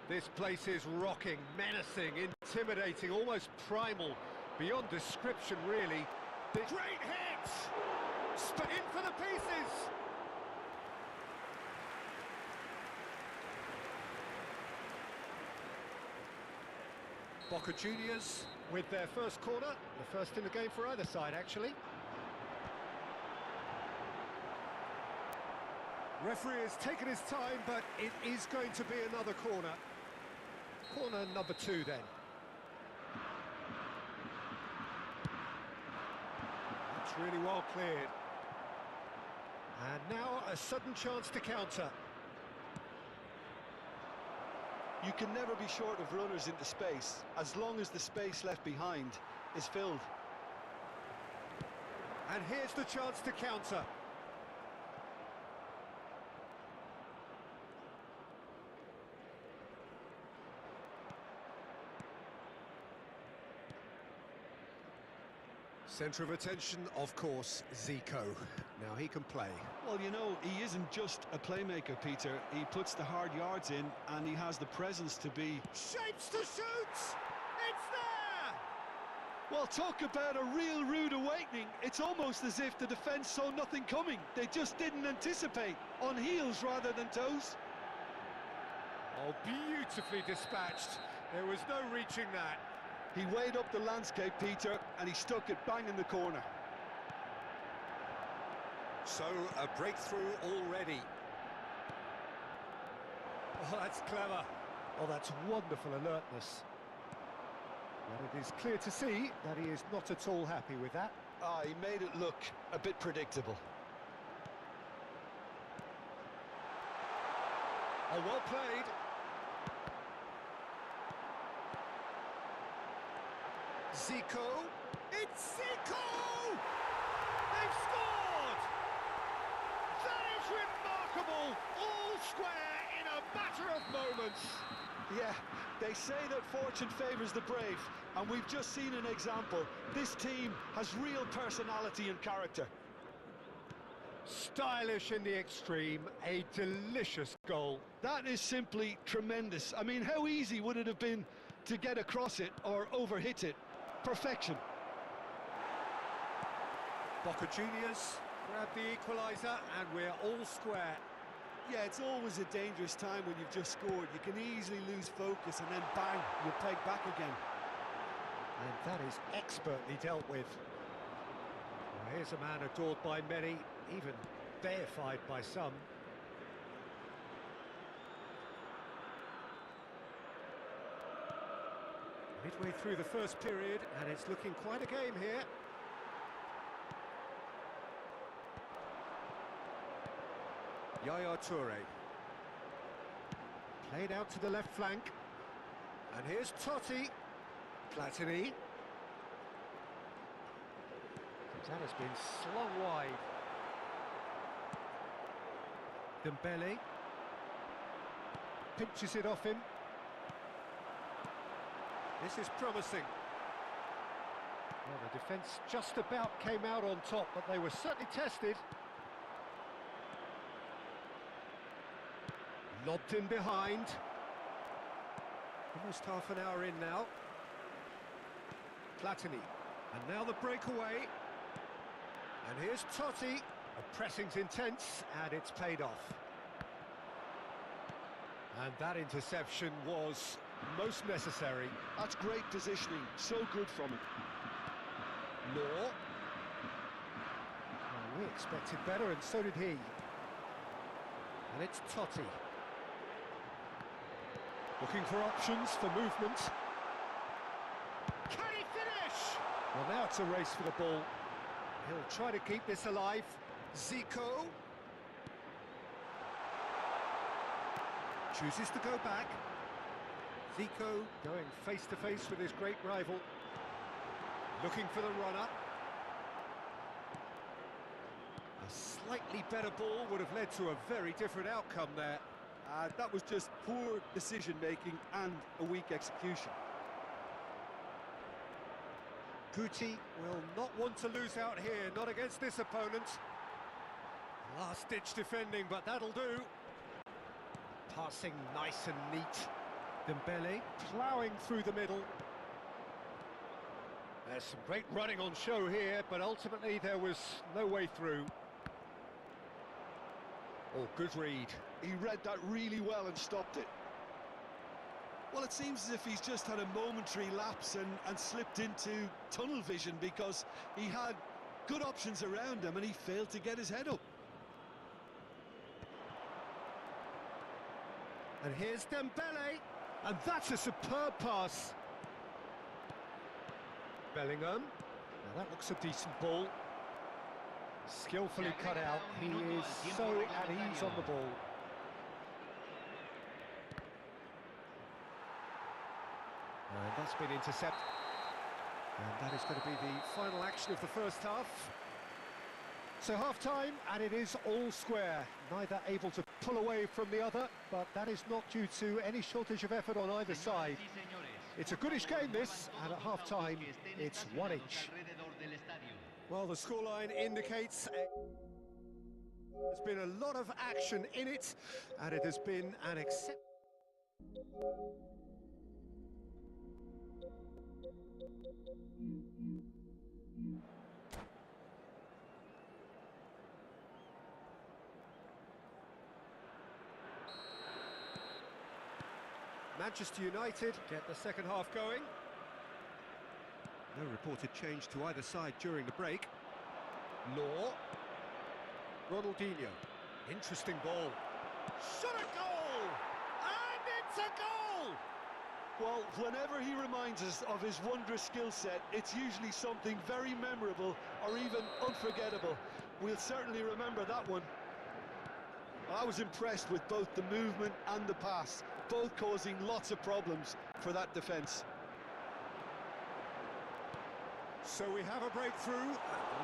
This place is rocking, menacing, intimidating, almost primal, beyond description really. Great hit! In for the pieces! Boca Juniors with their first corner, the first in the game for either side actually. Referee has taken his time, but it is going to be another corner. Corner number 2 then. That's really well cleared. And now a sudden chance to counter. You can never be short of runners into space, as long as the space left behind is filled. And here's the chance to counter. Centre of attention, of course, Zico. Now he can play. Well, you know, he isn't just a playmaker, Peter. He puts the hard yards in, and he has the presence to be... Shapes to shoot! It's there! Well, talk about a real rude awakening. It's almost as if the defence saw nothing coming. They just didn't anticipate, on heels rather than toes. Oh, beautifully dispatched. There was no reaching that. He weighed up the landscape, Peter, and he stuck it bang in the corner. So, a breakthrough already. Oh, that's clever. Oh, that's wonderful alertness. But it is clear to see that he is not at all happy with that. Ah, he made it look a bit predictable. Oh, well played. Zico. It's Zico! They've scored! That is remarkable! All square in a matter of moments. Yeah, they say that fortune favours the brave, and we've just seen an example. This team has real personality and character. Stylish in the extreme, a delicious goal. That is simply tremendous. I mean, how easy would it have been to get across it or overhit it? Perfection. Boca Juniors grab the equaliser and we're all square. Yeah, it's always a dangerous time when you've just scored. You can easily lose focus and then bang, you're pegged back again. And that is expertly dealt with. Well, here's a man adored by many, even deified by some. Midway through the first period, and it's looking quite a game here. Yaya Toure. Played out to the left flank. And here's Totti. Platini. That has been slung wide. Dembele. Pinches it off him. This is promising. Well, the defence just about came out on top, but they were certainly tested. Lobbed in behind. Almost half an hour in now. Platini. And now the breakaway. And here's Totti. The pressing's intense, and it's paid off. And that interception was most necessary. That's great positioning, so good from him. Law. Well, we expected better, and so did he. And it's Totti. Looking for options for movement. Can he finish? Well, now it's a race for the ball. He'll try to keep this alive. Zico. Chooses to go back. Zico going face-to-face with his great rival. Looking for the runner. A slightly better ball would have led to a very different outcome there. That was just poor decision-making and a weak execution. Guti will not want to lose out here, not against this opponent. Last-ditch defending, but that'll do. Passing nice and neat. Dembele ploughing through the middle. There's some great running on show here, but ultimately there was no way through. Oh, good read. He read that really well and stopped it. Well, it seems as if he's just had a momentary lapse and slipped into tunnel vision, because he had good options around him and he failed to get his head up. And here's Dembele, and that's a superb pass. Bellingham, now that looks a decent ball. Skillfully cut out, he is so at ease on the ball. And that's been intercepted. And that is going to be the final action of the first half. So half-time, and it is all square. Neither able to pull away from the other, but that is not due to any shortage of effort on either side. It's a goodish game, this, and at half-time, it's 1-each. Well, the scoreline indicates there's been a lot of action in it, and it has been an exceptional... Manchester United get the second half going. No reported change to either side during the break. Law. Ronaldinho. Interesting ball. Shot a goal! And it's a goal! Well, whenever he reminds us of his wondrous skill set, it's usually something very memorable or even unforgettable. We'll certainly remember that one. I was impressed with both the movement and the pass, both causing lots of problems for that defence. So we have a breakthrough.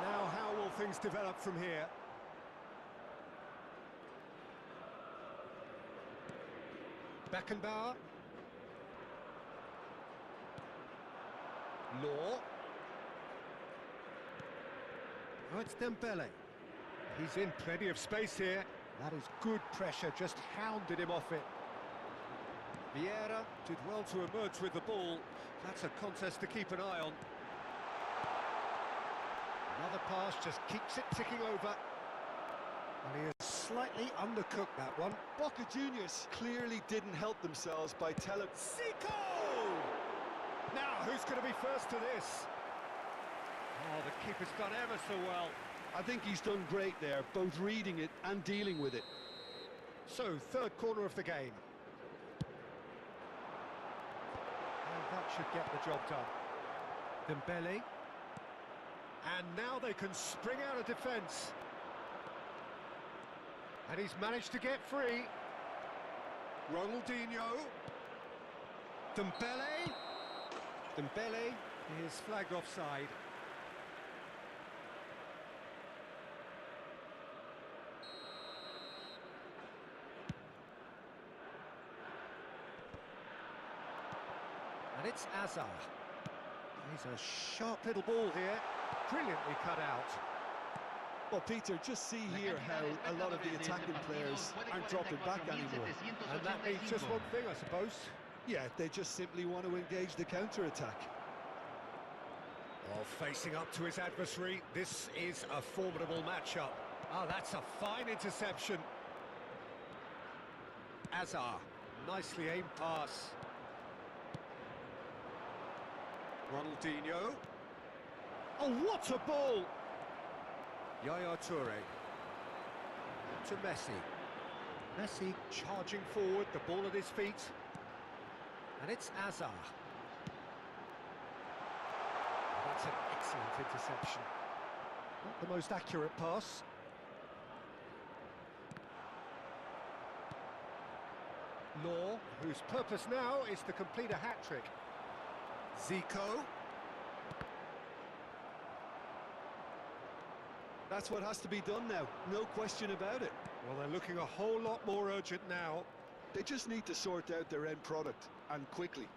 Now how will things develop from here? Beckenbauer. Law. Oh, it's Dembele. He's in plenty of space here. That is good pressure, just hounded him off it. Vieira did well to emerge with the ball. That's a contest to keep an eye on. Another pass just keeps it ticking over. And he has slightly undercooked that one. Boca Juniors clearly didn't help themselves by telling... Zico! Now, who's going to be first to this? Oh, the keeper's done ever so well. I think he's done great there, both reading it and dealing with it. So, third corner of the game. And that should get the job done. Dembele. And now they can spring out of defence. And he's managed to get free. Ronaldinho. Dembele. Dembele is flagged offside. And it's Azar. He's a sharp little ball here. Brilliantly cut out. Well, Peter, just see here how a lot of the attacking players aren't dropping back anymore. And that means just one thing, I suppose. Yeah, they just simply want to engage the counter-attack. Oh, facing up to his adversary, this is a formidable matchup. Oh, that's a fine interception. Azar, nicely aimed pass. Ronaldinho. Oh, what a ball! Yaya Toure. To Messi. Messi charging forward, the ball at his feet. And it's Azar. That's an excellent interception. Not the most accurate pass. Law, whose purpose now is to complete a hat-trick. Zico. That's what has to be done now, no question about it. Well, they're looking a whole lot more urgent now. They just need to sort out their end product, and quickly.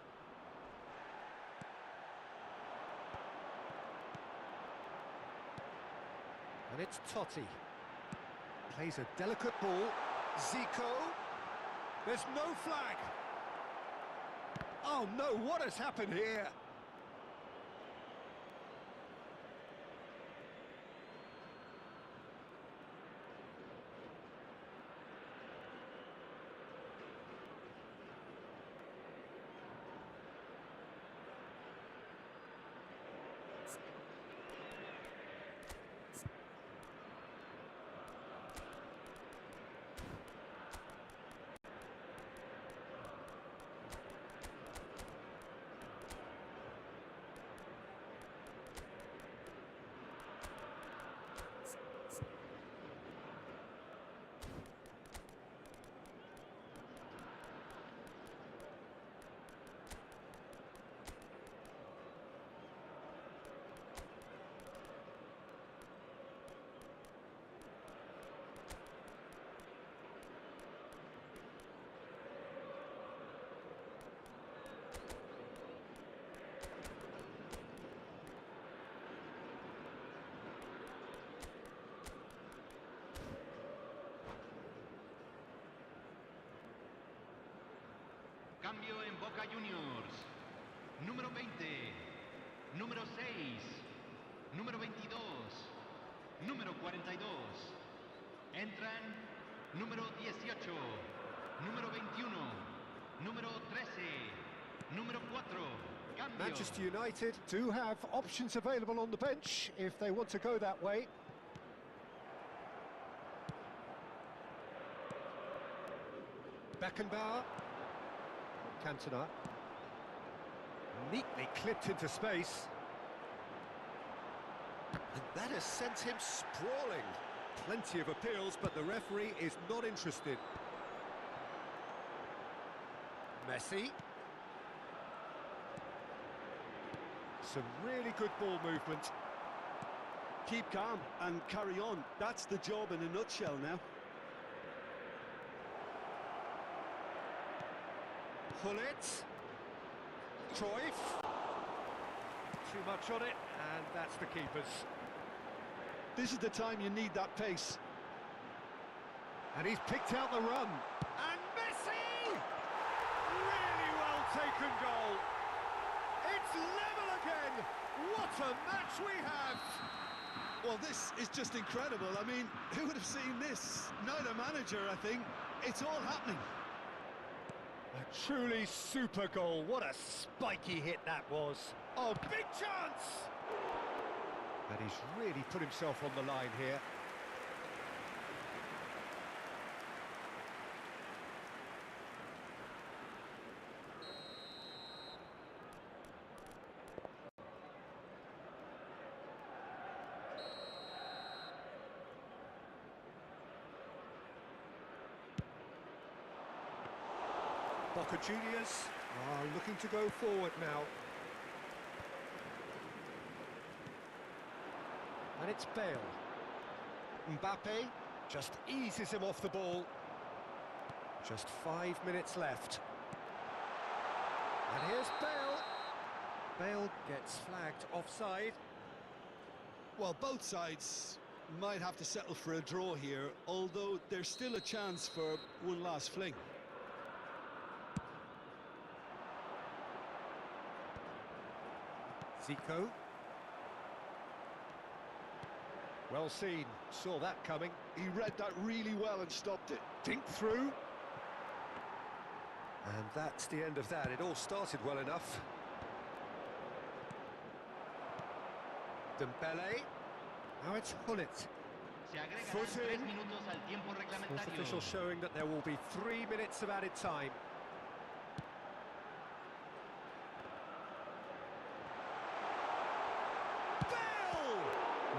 And it's Totti. Plays a delicate ball. Zico. There's no flag. Oh no, what has happened here? Cambio en Boca Juniors. Número 20, número 6, número 22, número 42. Entran número 18, número 21, número 13, número 4. Cambio. Manchester United do have options available on the bench if they want to go that way. Beckenbauer. Cantona. Neatly clipped into space. And that has sent him sprawling. Plenty of appeals, but the referee is not interested. Messi. Some really good ball movement. Keep calm and carry on. That's the job in a nutshell now. Pullet. Cruyff. Too much on it, and that's the keeper's. This is the time you need that pace. And he's picked out the run. And Messi! Really well taken goal. It's level again. What a match we have. Well, this is just incredible. I mean, who would have seen this? Neither manager, I think. It's all happening. A truly super goal. What a spiky hit that was. Oh, big chance! And he's really put himself on the line here. Boca Juniors are looking to go forward now. And it's Bale. Mbappe just eases him off the ball. Just 5 minutes left. And here's Bale. Bale gets flagged offside. Well, both sides might have to settle for a draw here, although there's still a chance for one last fling. Zico. Well seen, saw that coming. He read that really well and stopped it. Dink through. And that's the end of that. It all started well enough. Dembele. Now it's Pullet. Foot in. Fourth official showing that there will be 3 minutes of added time.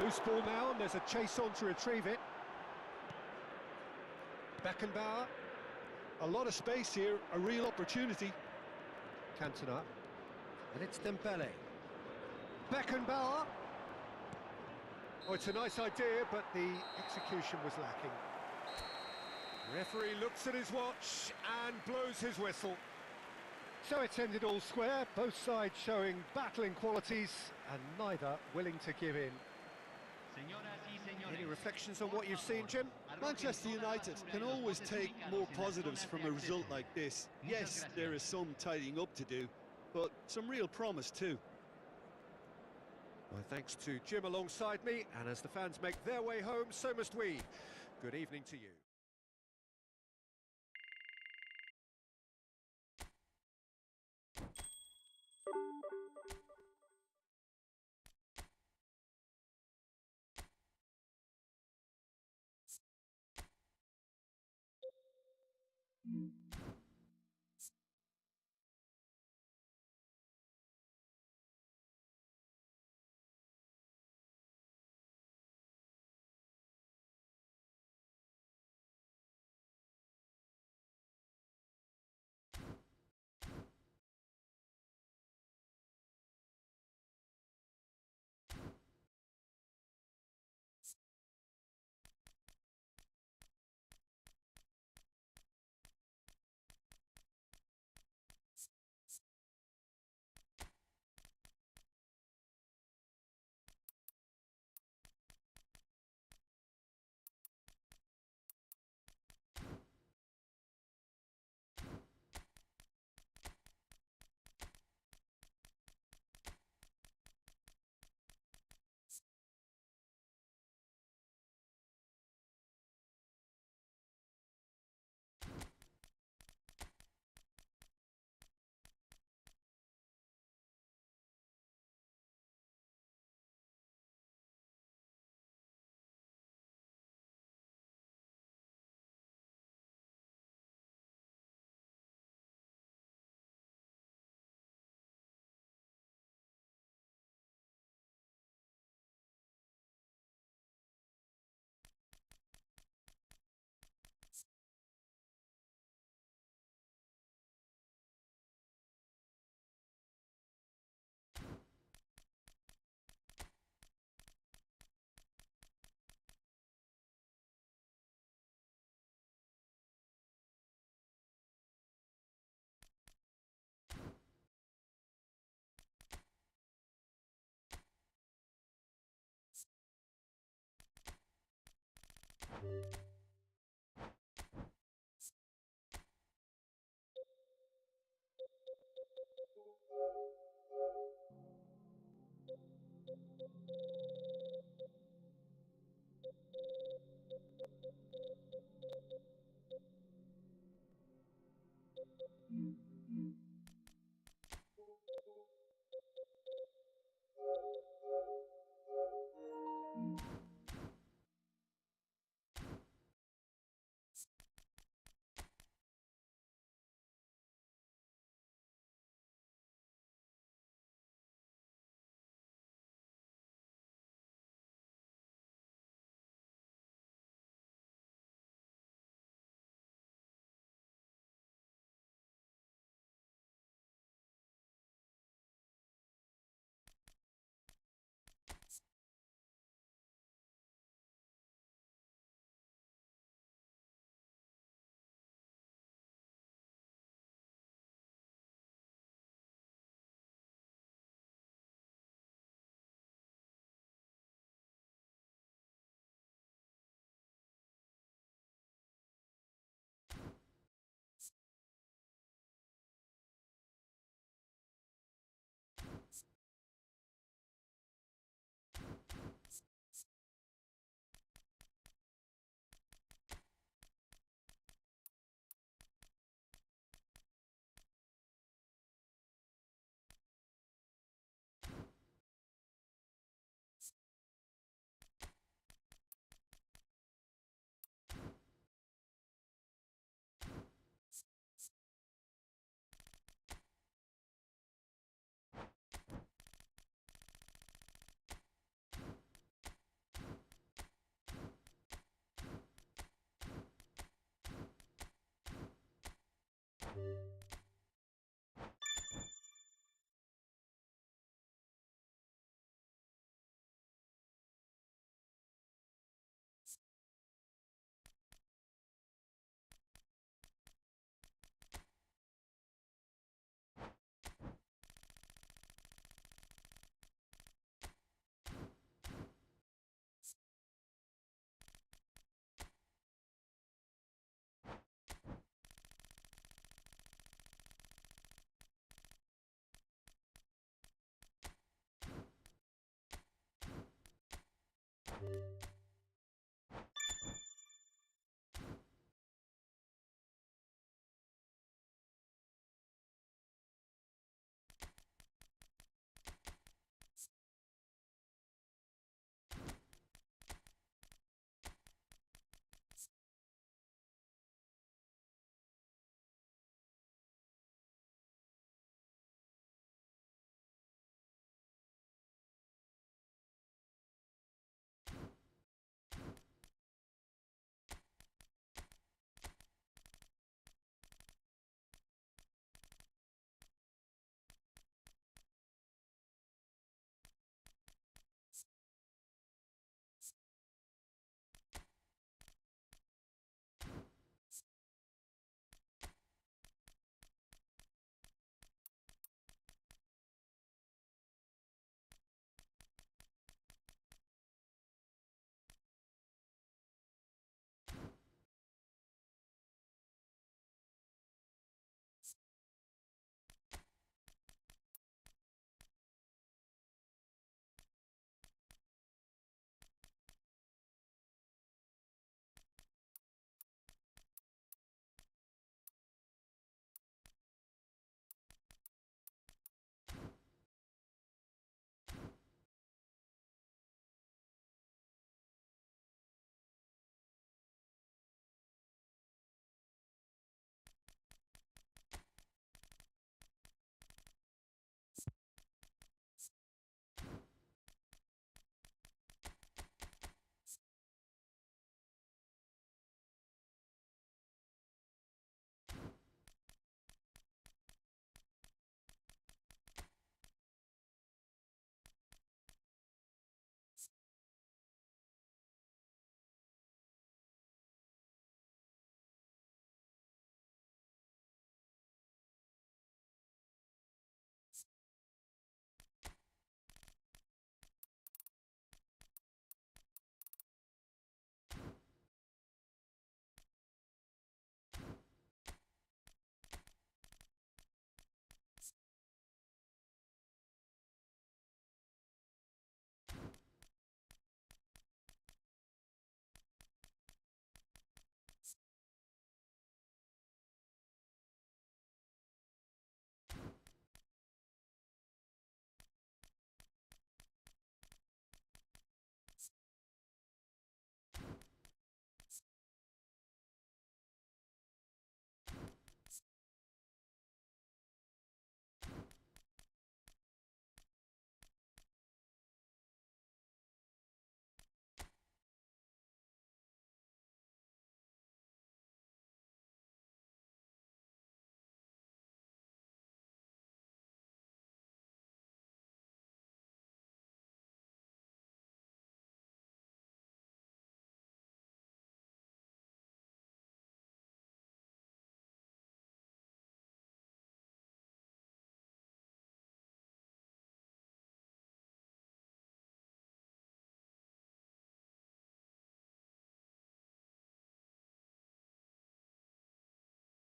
Loose ball now, and there's a chase on to retrieve it. Beckenbauer. A lot of space here, a real opportunity. Cantona. And it's Dembele. Beckenbauer. Oh, it's a nice idea, but the execution was lacking. Referee looks at his watch and blows his whistle. So it's ended all square, both sides showing battling qualities and neither willing to give in. Any reflections on what you've seen, Jim? Manchester United can always take more positives from a result like this. Yes, there is some tidying up to do, but some real promise too. My thanks to Jim alongside me, and as the fans make their way home, so must we. Good evening to you.